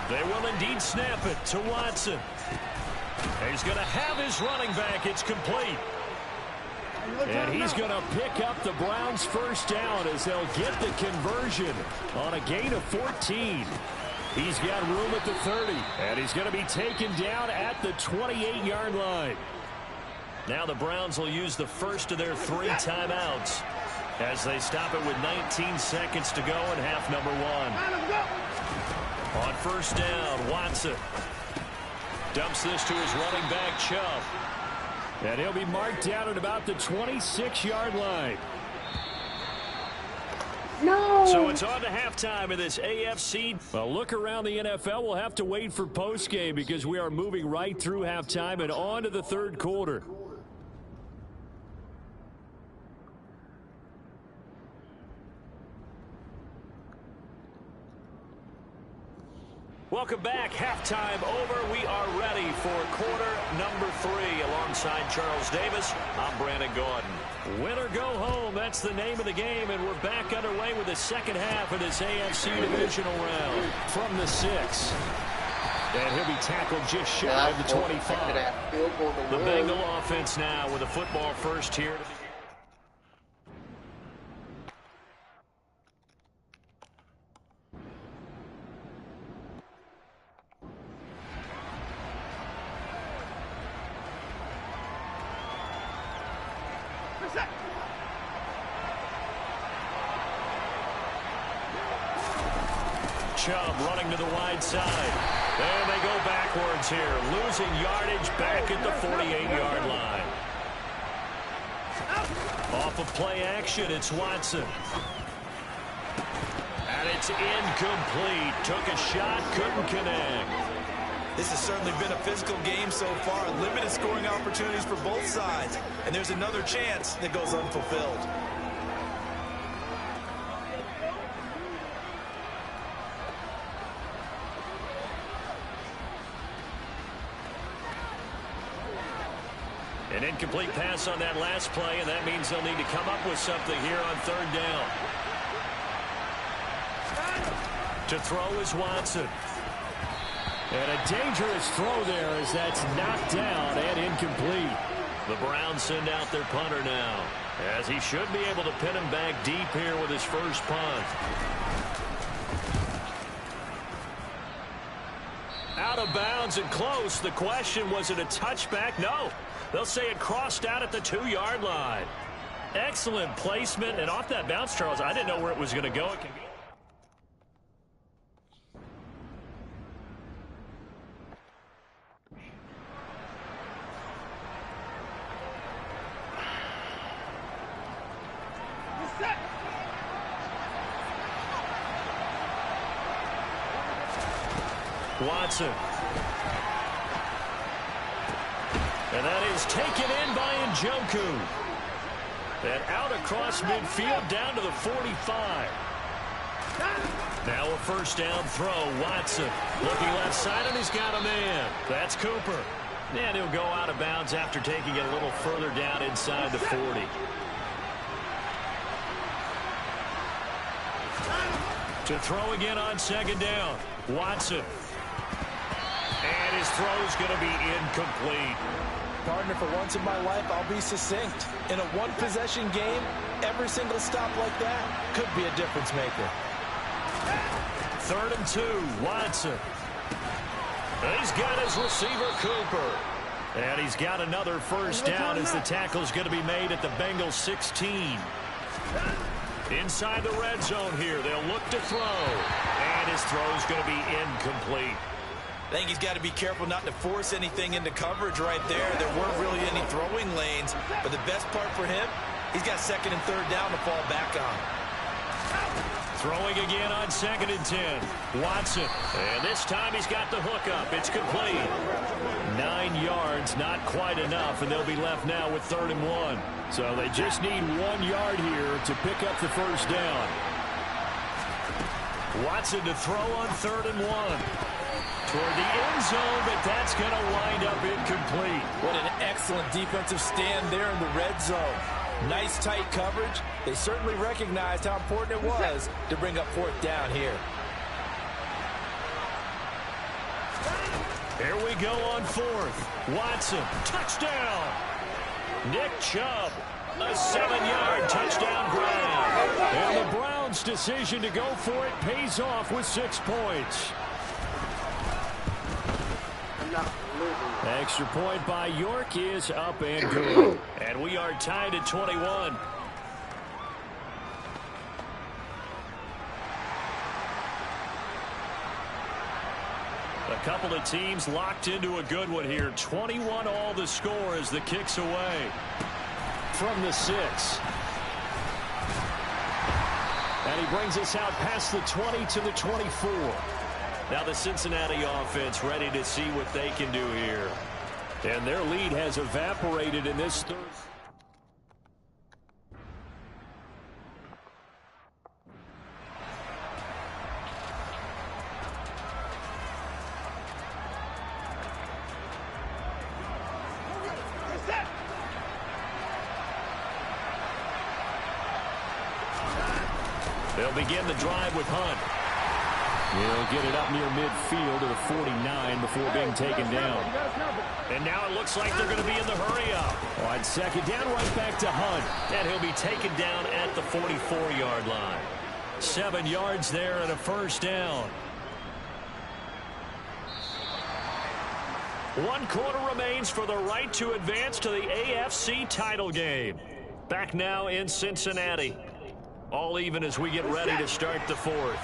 They will indeed snap it to Watson. He's going to have his running back. It's complete. And he's going to pick up the Browns' 1st down as they'll get the conversion on a gain of 14. He's got room at the 30, and he's going to be taken down at the 28-yard line. Now the Browns will use the first of their 3 timeouts as they stop it with 19 seconds to go in half number 1. On 1st down, Watson dumps this to his running back, Chubb. And he'll be marked down at about the 26-yard line. No. So it's on to halftime of this AFC. A look around the NFL. We'll have to wait for postgame because we are moving right through halftime and on to the 3rd quarter. Welcome back. Halftime over. We are ready for quarter number 3. Alongside Charles Davis, I'm Brandon Gordon. Win or go home, that's the name of the game, and we're back underway with the 2nd half of this AFC divisional round. From the 6. And he'll be tackled just shy of the 25. The Bengal offense now with a football first here. Chubb running to the wide side. And they go backwards here, losing yardage back at the 48-yard line. Off of play action, it's Watson. And it's incomplete. Took a shot, couldn't connect. This has certainly been a physical game so far. Limited scoring opportunities for both sides. And there's another chance that goes unfulfilled. An incomplete pass on that last play, and that means they'll need to come up with something here on third down. To throw is Watson. And a dangerous throw there as that's knocked down and incomplete. The Browns send out their punter now, as he should be able to pin him back deep here with his first punt. Out of bounds and close. The question, was it a touchback? No. They'll say it crossed out at the 2-yard line. Excellent placement, and off that bounce, Charles, I didn't know where it was going to go. It can go. Watson. And that is taken in by Njoku. And out across midfield down to the 45. Now a first down throw. Watson looking left side, and he's got a man. That's Cooper. And he'll go out of bounds after taking it a little further down inside the 40. To throw again on second down. Watson. And his throw's going to be incomplete. Partner, for once in my life, I'll be succinct. In a one-possession game, every single stop like that could be a difference maker. 3rd and 2, Watson. He's got his receiver, Cooper. And he's got another first down as the tackle's going to be made at the Bengals 16. Inside the red zone here, they'll look to throw. And his throw's going to be incomplete. I think he's got to be careful not to force anything into coverage right there. There weren't really any throwing lanes, but the best part for him, he's got 2nd and 3rd down to fall back on. Throwing again on 2nd and 10. Watson. And this time he's got the hook up. It's complete. 9 yards, not quite enough, and they'll be left now with 3rd and 1. So they just need 1 yard here to pick up the first down. Watson to throw on 3rd and 1. Toward the end zone, but that's going to wind up incomplete. What an excellent defensive stand there in the red zone. Nice tight coverage. They certainly recognized how important it was to bring up 4th down here. Here we go on 4th. Watson, touchdown. Nick Chubb, a 7-yard touchdown grab. And the Browns' decision to go for it pays off with 6 points. Extra point by York is up and good. And we are tied at 21. A couple of teams locked into a good one here. 21 all the score as the kick's away. From the 6. And he brings us out past the 20 to the 24. Now the Cincinnati offense ready to see what they can do here. And their lead has evaporated in this 3rd. They'll begin the drive with Hunt. He'll get it up near midfield to the 49 before being taken down. And now it looks like they're going to be in the hurry-up. On 2nd down, right back to Hunt. And he'll be taken down at the 44-yard line. 7 yards there and a first down. 1 quarter remains for the right to advance to the AFC title game. Back now in Cincinnati. All even as we get ready to start the fourth.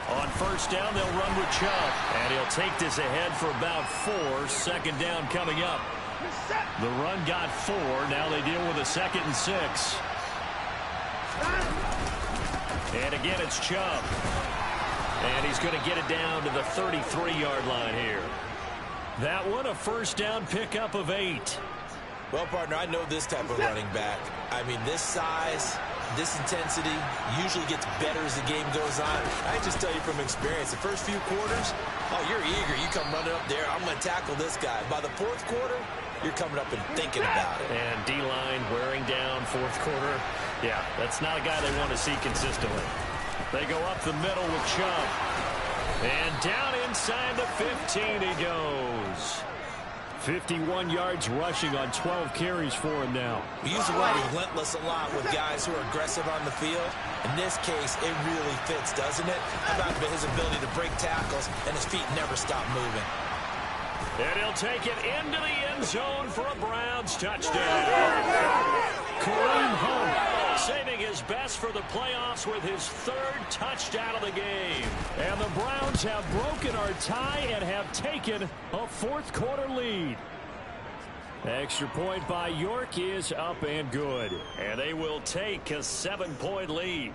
On first down, they'll run with Chubb. And he'll take this ahead for about 4. Second down coming up. The run got 4. Now they deal with a 2nd and 6. And again, it's Chubb. And he's going to get it down to the 33-yard line here. That one, a first down pickup of 8. Well, partner, I know this type of running back. I mean, this size, this intensity usually gets better as the game goes on. I just tell you from experience, the first few quarters, oh, you're eager. You come running up there, I'm going to tackle this guy. By the fourth quarter, you're coming up and thinking about it. And D-line wearing down fourth quarter. Yeah, that's not a guy they want to see consistently. They go up the middle with Chubb. And down inside the 15 he goes. 51 yards rushing on 12 carries for him now. We use the word relentless a lot with guys who are aggressive on the field. In this case, it really fits, doesn't it? How about his ability to break tackles and his feet never stop moving? And he'll take it into the end zone for a Browns touchdown. Kareem Hunt saving his best for the playoffs with his 3rd touchdown of the game. And the Browns have broken our tie and have taken a fourth quarter lead. Extra point by York is up and good. And they will take a 7-point lead.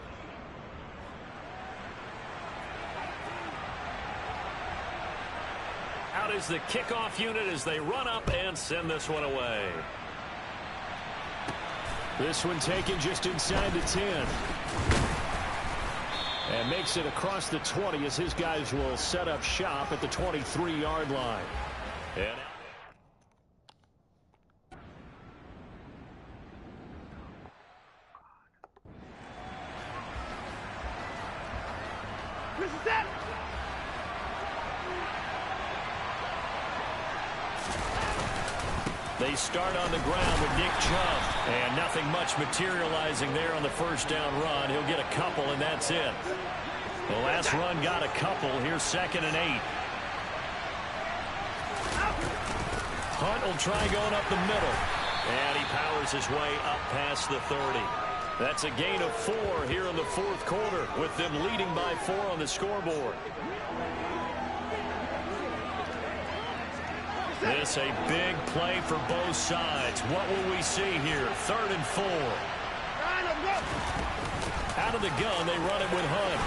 Out is the kickoff unit as they run up and send this one away. This one taken just inside the 10. And makes it across the 20 as his guys will set up shop at the 23-yard line. And they start on the ground with Nick Chubb. And nothing much materializing there on the first down run. He'll get a couple, and that's it. The last run got a couple. Here's 2nd and 8. Hunt will try going up the middle. And he powers his way up past the 30. That's a gain of 4 here in the fourth quarter, with them leading by 4 on the scoreboard. This a big play for both sides. What will we see here? 3rd and 4. Out of the gun, they run it with Hunt.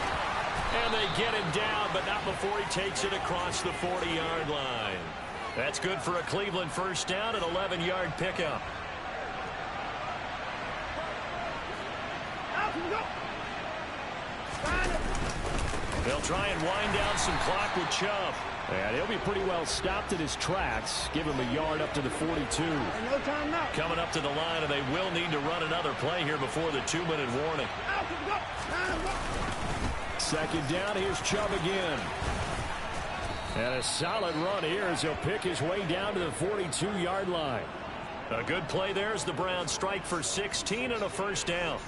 And they get him down, but not before he takes it across the 40-yard line. That's good for a Cleveland first down, an 11-yard pickup. They'll try and wind down some clock with Chubb. And he'll be pretty well stopped at his tracks. Give him a yard up to the 42. No time now. Coming up to the line, and they will need to run another play here before the 2-minute warning. 2nd down, here's Chubb again. And a solid run here as he'll pick his way down to the 42-yard line. A good play there as the Browns strike for 16 and a first down.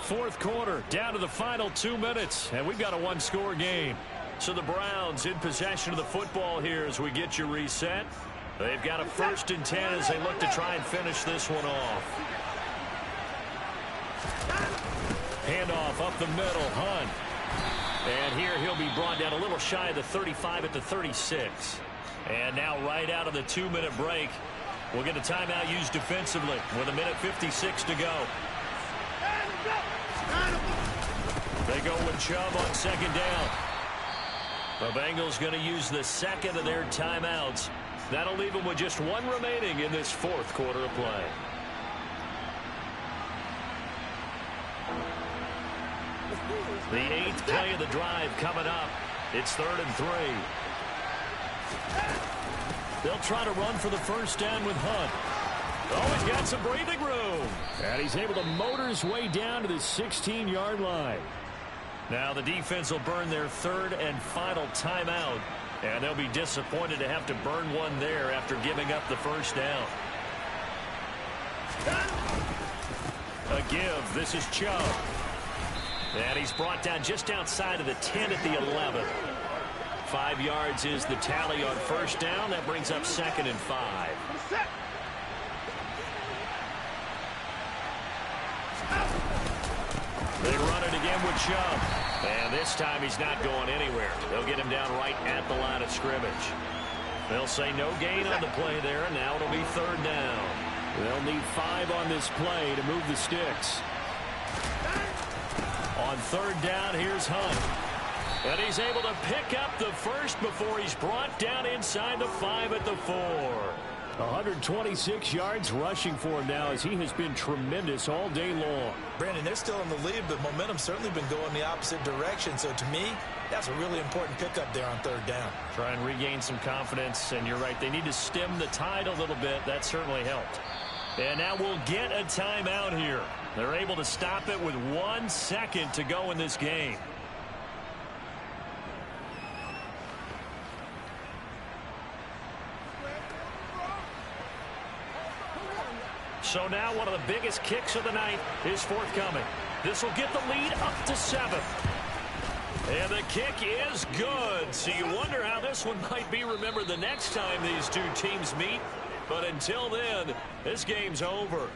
Fourth quarter, down to the final 2 minutes, and we've got a 1-score game. So the Browns in possession of the football here as we get you reset. They've got a 1st and 10 as they look to try and finish this one off. Handoff up the middle, Hunt. And here he'll be brought down a little shy of the 35 at the 36. And now right out of the 2-minute break, we'll get a timeout used defensively with 1:56 to go. They go with Chubb on 2nd down. The Bengals going to use the 2nd of their timeouts. That'll leave them with just 1 remaining in this fourth quarter of play. The 8th play of the drive coming up. It's 3rd and 3. They'll try to run for the first down with Hunt. Oh, he's got some breathing room. And he's able to motor his way down to the 16-yard line. Now the defense will burn their 3rd and final timeout. And they'll be disappointed to have to burn one there after giving up the first down. A give. This is Chubb. And he's brought down just outside of the 10 at the 11. 5 yards is the tally on first down. That brings up 2nd and 5. They run it again with Chubb. And this time he's not going anywhere. They'll get him down right at the line of scrimmage. They'll say no gain on the play there, and now it'll be 3rd down. They'll need 5 on this play to move the sticks. On 3rd down, here's Hunt. And he's able to pick up the first before he's brought down inside the 5 at the 4. 126 yards rushing for him now as he has been tremendous all day long. Brandon, they're still in the lead, but momentum's certainly been going the opposite direction. So to me, that's a really important pickup there on 3rd down. Try and regain some confidence, and you're right. They need to stem the tide a little bit. That certainly helped. And now we'll get a timeout here. They're able to stop it with 1 second to go in this game. So now one of the biggest kicks of the night is forthcoming. This will get the lead up to 7. And the kick is good. So you wonder how this one might be remembered the next time these two teams meet. But until then, this game's over.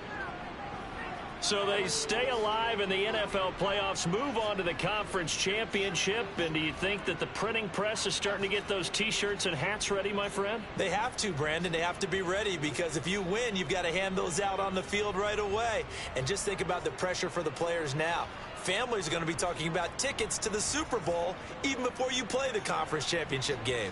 So they stay alive in the NFL playoffs, move on to the conference championship. And do you think that the printing press is starting to get those T-shirts and hats ready, my friend? They have to, Brandon. They have to be ready because if you win, you've got to hand those out on the field right away. And just think about the pressure for the players now. Families are going to be talking about tickets to the Super Bowl even before you play the conference championship game.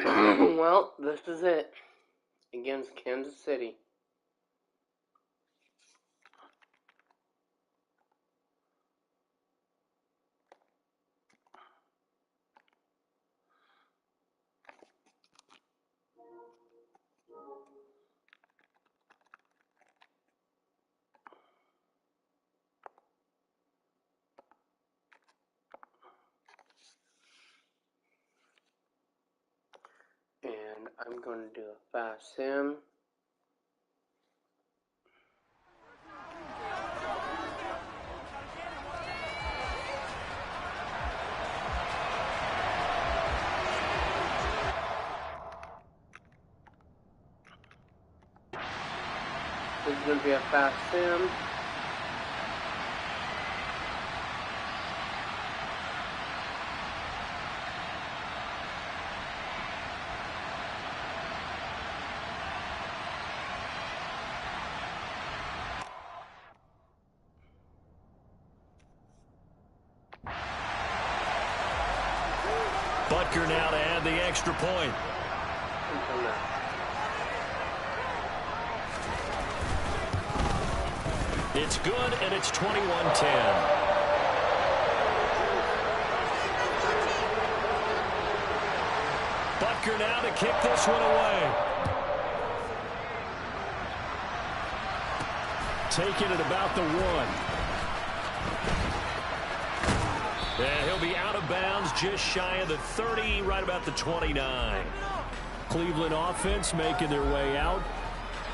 Well, this is it against Kansas City. And I'm going to do a fast sim. going to be a fast sim. Butker now to add the extra point. It's good, and it's 21-10. Butker now to kick this one away. Taking it about the 1. And he'll be out of bounds just shy of the 30, right about the 29. Cleveland offense making their way out.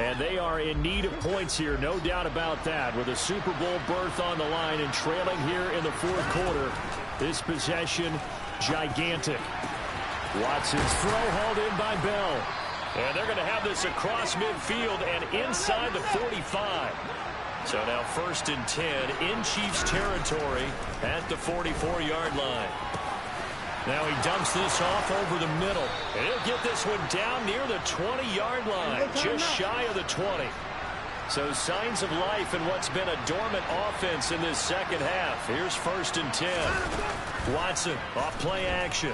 And they are in need of points here, no doubt about that. With a Super Bowl berth on the line and trailing here in the fourth quarter, this possession, gigantic. Watson's throw hauled in by Bell. And they're going to have this across midfield and inside the 45. So now 1st and 10 in Chiefs territory at the 44-yard line. Now he dumps this off over the middle. And he'll get this one down near the 20-yard line, just shy of the 20. So signs of life in what's been a dormant offense in this second half. Here's 1st and 10. Watson off play action.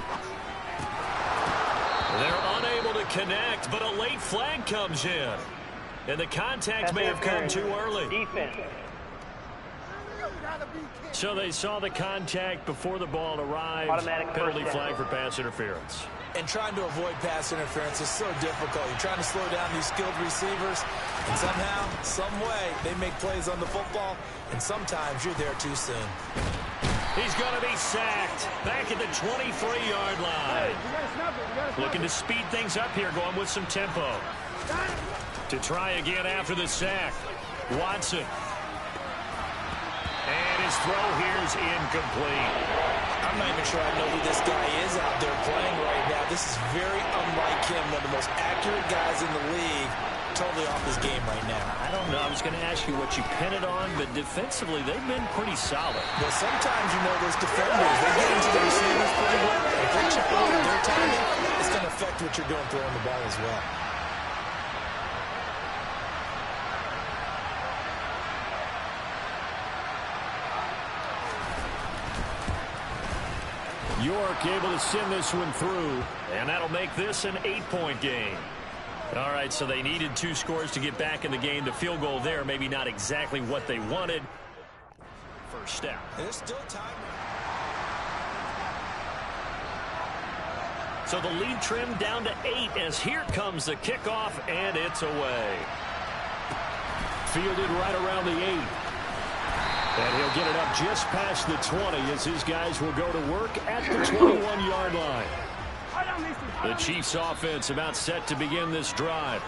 They're unable to connect, but a late flag comes in. And the contact may have come too early. Defense. So they saw the contact before the ball arrived. Automatic Penalty first flag for pass interference. And trying to avoid pass interference is so difficult. You're trying to slow down these skilled receivers, and somehow, some way, they make plays on the football, and sometimes you're there too soon. He's going to be sacked back at the 23-yard line. Looking to speed things up here, going with some tempo. To try again after the sack. Watson. And his throw here is incomplete. I'm not even sure I know who this guy is out there playing right now. This is very unlike him, one of the most accurate guys in the league. Totally off his game right now. I don't know. I was going to ask you what you pin it on, but defensively, they've been pretty solid. Well, sometimes, you know, those defenders, they get into the receivers pretty well. If they check out their timing, it's going to affect what you're doing throwing the ball as well. York able to send this one through, and that'll make this an 8-point game. All right, so they needed 2 scores to get back in the game. The field goal there, maybe not exactly what they wanted. First step. There's still time. So the lead trimmed down to 8 as here comes the kickoff, and it's away. Fielded right around the 8. And he'll get it up just past the 20 as his guys will go to work at the 21-yard line. The Chiefs offense about set to begin this drive.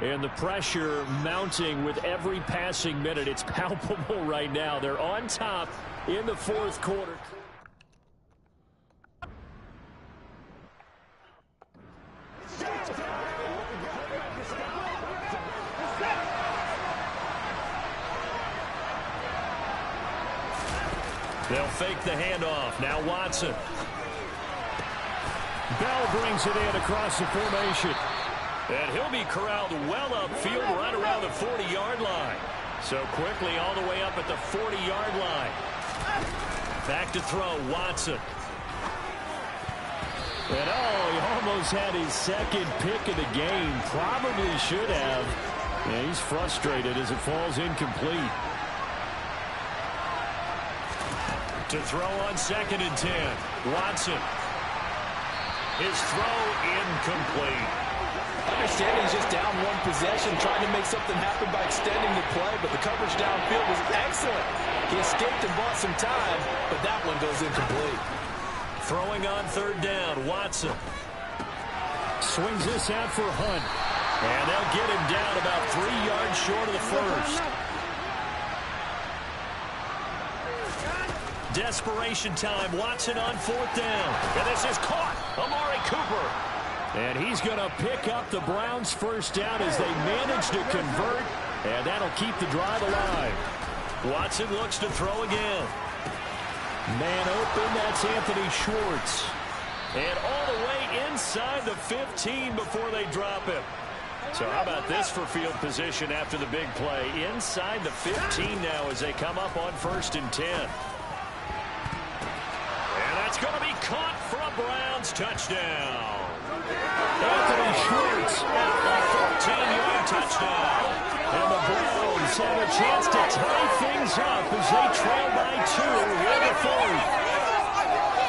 And the pressure mounting with every passing minute. It's palpable right now. They're on top in the fourth quarter. They'll fake the handoff. Now Watson. Bell brings it in across the formation. And he'll be corralled well upfield right around the 40-yard line. So quickly all the way up at the 40-yard line. Back to throw, Watson. And he almost had his second pick of the game. Probably should have. Yeah, he's frustrated as it falls incomplete. To throw on 2nd and 10. Watson. His throw incomplete. Understanding he's just down one possession, trying to make something happen by extending the play, but the coverage downfield was excellent. He escaped and bought some time, but that one goes incomplete. Throwing on 3rd down, Watson. Swings this out for Hunt. And they'll get him down about 3 yards short of the first. Desperation time. Watson on 4th down. And this is caught. Amari Cooper. And he's going to pick up the Browns' first down as they manage to convert And that'll keep the drive alive. Watson looks to throw again. Man open, that's Anthony Schwartz. And all the way inside the 15 before they drop him. So how about this for field position after the big play? Inside the 15 now as they come up on 1st and 10. And that's going to be caught for a Browns touchdown. Anthony Schwartz at a 14-yard touchdown. And the Browns have a chance to tie things up as they trail by 2 in the 4th.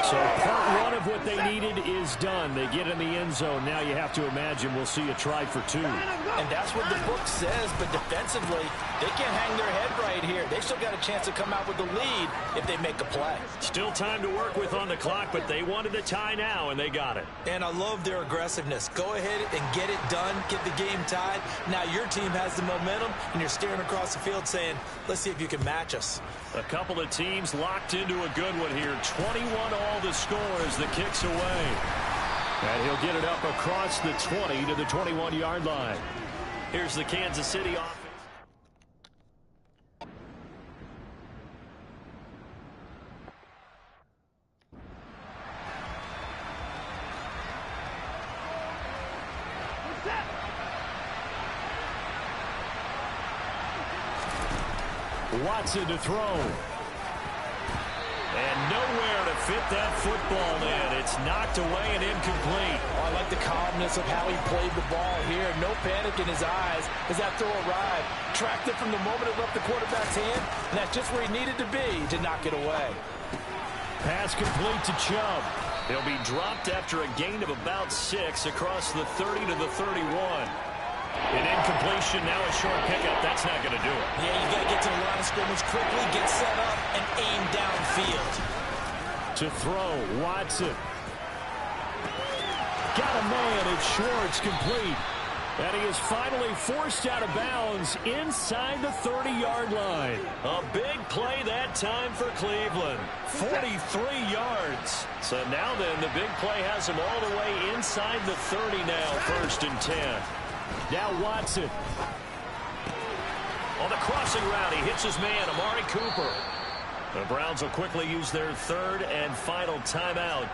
So part 1 of what they needed is done. They get in the end zone. Now you have to imagine we'll see a try for 2. And that's what the book says, but defensively, they can't hang their head right here. They still got a chance to come out with the lead if they make a play. Still time to work with on the clock, but they wanted a tie now, and they got it. And I love their aggressiveness. Go ahead and get it done, get the game tied. Now your team has the momentum, and you're staring across the field saying, let's see if you can match us. A couple of teams locked into a good one here. 21 all the score as the kick's away. And he'll get it up across the 20 to the 21-yard line. Here's the Kansas City offense. Watson to throw. And nowhere to fit that football in. It's knocked away and incomplete. Oh, I like the calmness of how he played the ball here. No panic in his eyes as that throw arrived. Tracked it from the moment it left the quarterback's hand, and that's just where he needed to be to knock it away. Pass complete to Chubb. He'll be dropped after a gain of about 6 across the 30 to the 31. An incompletion, now a short pickup. That's not going to do it. Yeah, you got to get to the line of scrimmage quickly, get set up, and aim downfield. To throw, Watson. Got a man, it's Schwartz, complete. And he is finally forced out of bounds inside the 30-yard line. A big play that time for Cleveland. 43 yards. So now then, the big play has him all the way inside the 30 now, 1st and 10. Now Watson. On the crossing route, he hits his man, Amari Cooper. The Browns will quickly use their 3rd and final timeout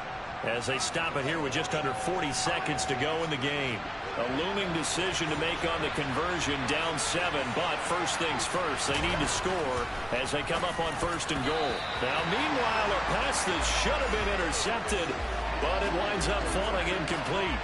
as they stop it here with just under 40 seconds to go in the game. A looming decision to make on the conversion, down 7, but first things first, they need to score as they come up on 1st and goal. Now, meanwhile, a pass that should have been intercepted, but it winds up falling incomplete.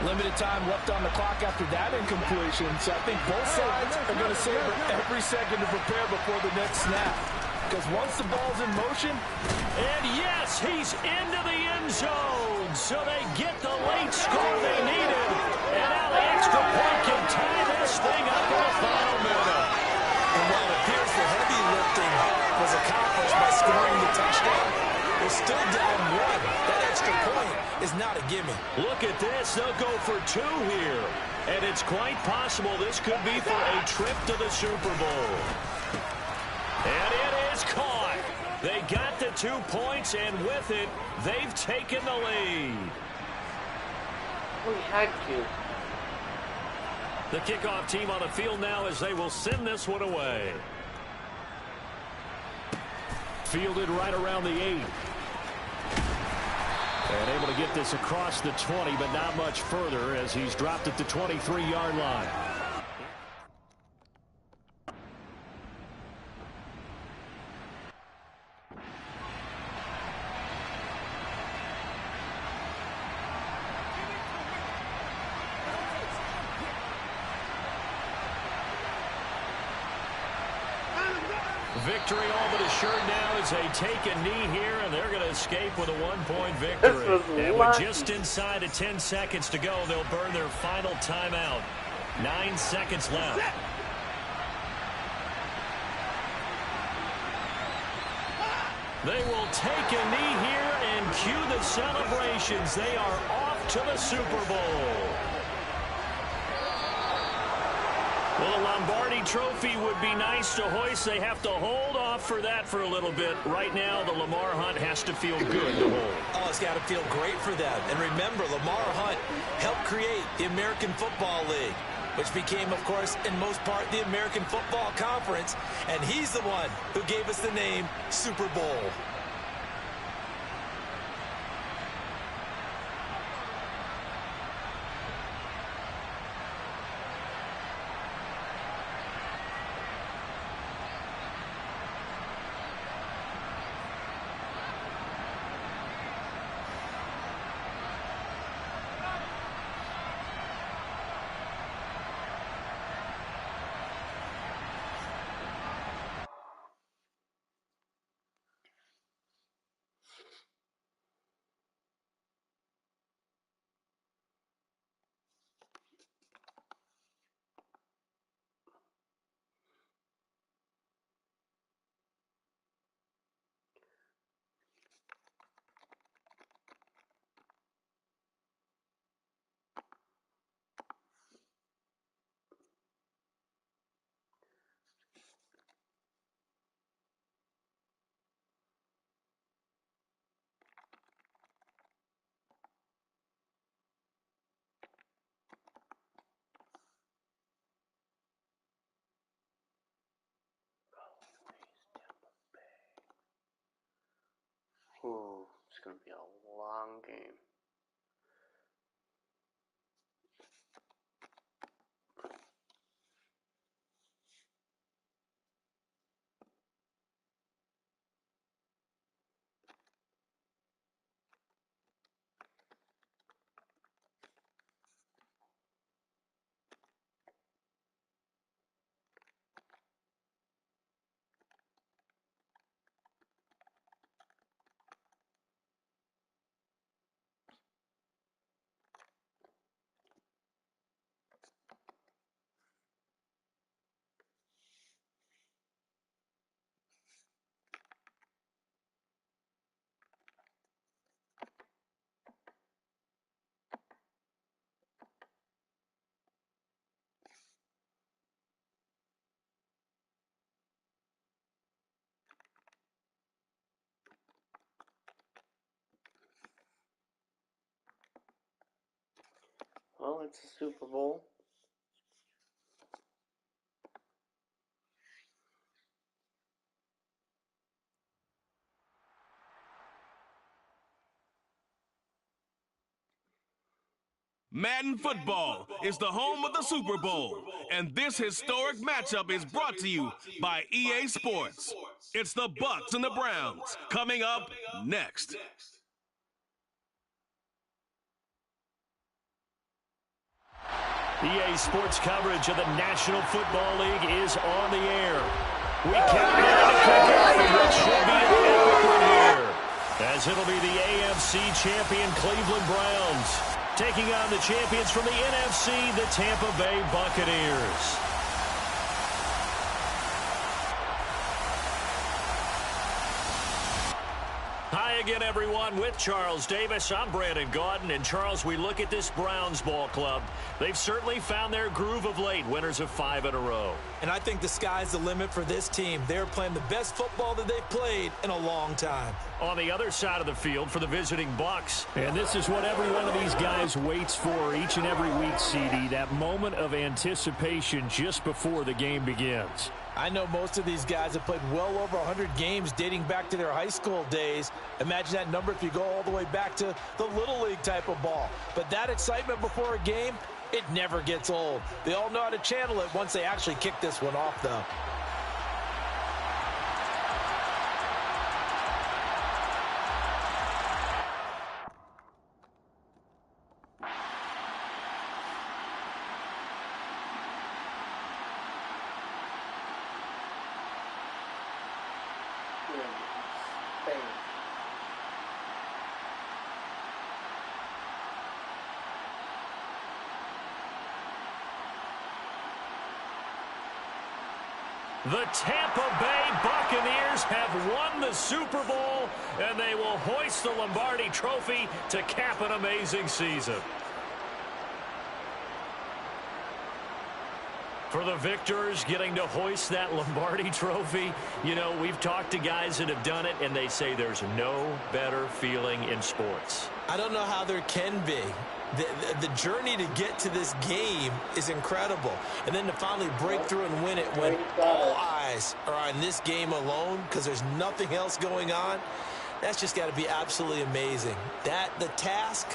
Limited time left on the clock after that incompletion, so I think both sides are going to savor every second to prepare before the next snap. Because once the ball's in motion, and yes, he's into the end zone, so they get the late score they needed, and now the extra point can tie this thing up in the final minute. And while it appears the heavy lifting was accomplished by scoring the touchdown, they're still down 1. That extra point is not a gimme. Look at this. They'll go for 2 here. And it's quite possible this could be for a trip to the Super Bowl. And it is caught. They got the 2 points, and with it, they've taken the lead. We had to. The kickoff team on the field now as they will send this one away. Fielded right around the 8. And able to get this across the 20, but not much further as he's dropped at the 23-yard line. Victory all but assured now as they take a knee here, and they're going to escape with a 1-point victory. And with just inside of 10 seconds to go, they'll burn their final timeout. 9 seconds left. They will take a knee here and cue the celebrations. They are off to the Super Bowl. Well, the Lombardi Trophy would be nice to hoist. They have to hold off for that for a little bit. Right now, the Lamar Hunt has to feel good to hold. Oh, it's got to feel great for them. And remember, Lamar Hunt helped create the American Football League. which became, of course, in most part, the American Football Conference. And he's the one who gave us the name Super Bowl. Ooh, it's going to be a long game. Well, it's a Super Bowl. Madden Football is the home of the Super Bowl, and this historic matchup is brought to you by EA Sports. It's the Bucks and the Browns coming up next. EA Sports coverage of the National Football League is on the air. We count down to kickoff for what should be an epic one here, as it'll be the AFC champion Cleveland Browns taking on the champions from the NFC, the Tampa Bay Buccaneers. Hi again, everyone. With Charles Davis, I'm Brandon Gaudin. And, Charles, we look at this Browns ball club. They've certainly found their groove of late, winners of 5 in a row. And I think the sky's the limit for this team. They're playing the best football that they've played in a long time. On the other side of the field for the visiting Bucks. And this is what every one of these guys waits for each and every week, CD, that moment of anticipation just before the game begins. I know most of these guys have played well over 100 games dating back to their high school days. Imagine that number if you go all the way back to the Little League type of ball. But that excitement before a game, it never gets old. They all know how to channel it once they actually kick this one off, though. The Tampa Bay Buccaneers have won the Super Bowl, and they will hoist the Lombardi Trophy to cap an amazing season. For the victors getting to hoist that Lombardi trophy, you know, we've talked to guys that have done it, and they say there's no better feeling in sports. I don't know how there can be. The journey to get to this game is incredible. And then to finally break through and win it when all eyes are on this game alone because there's nothing else going on, that's just got to be absolutely amazing. The task,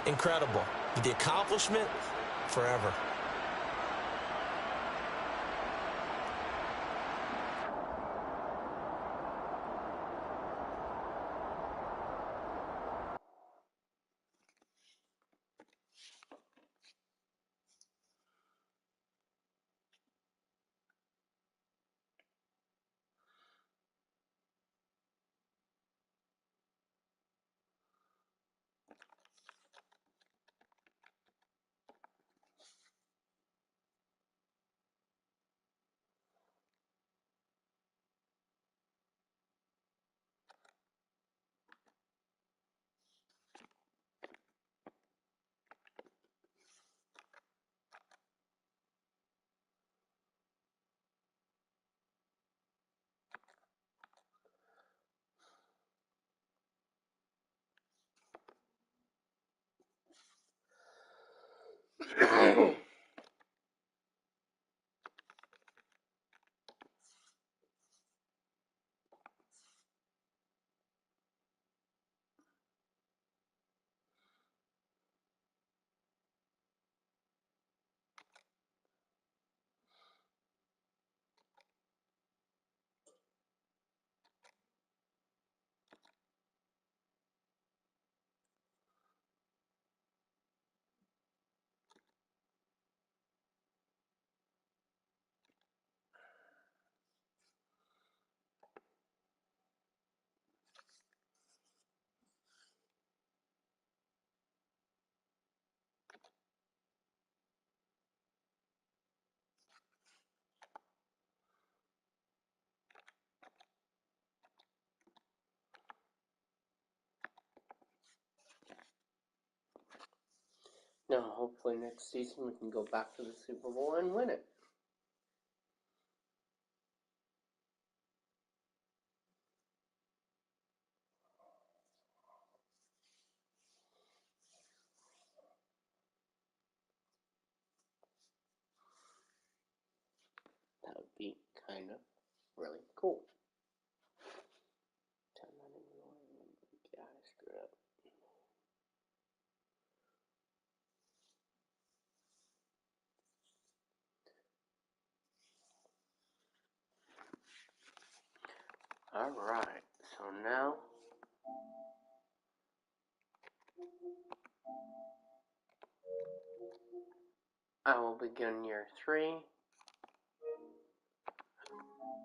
incredible. But the accomplishment, forever. Now, hopefully next season we can go back to the Super Bowl and win it. That would be kind of really cool. Yeah, I screwed up. Alright, so now I will begin year 3.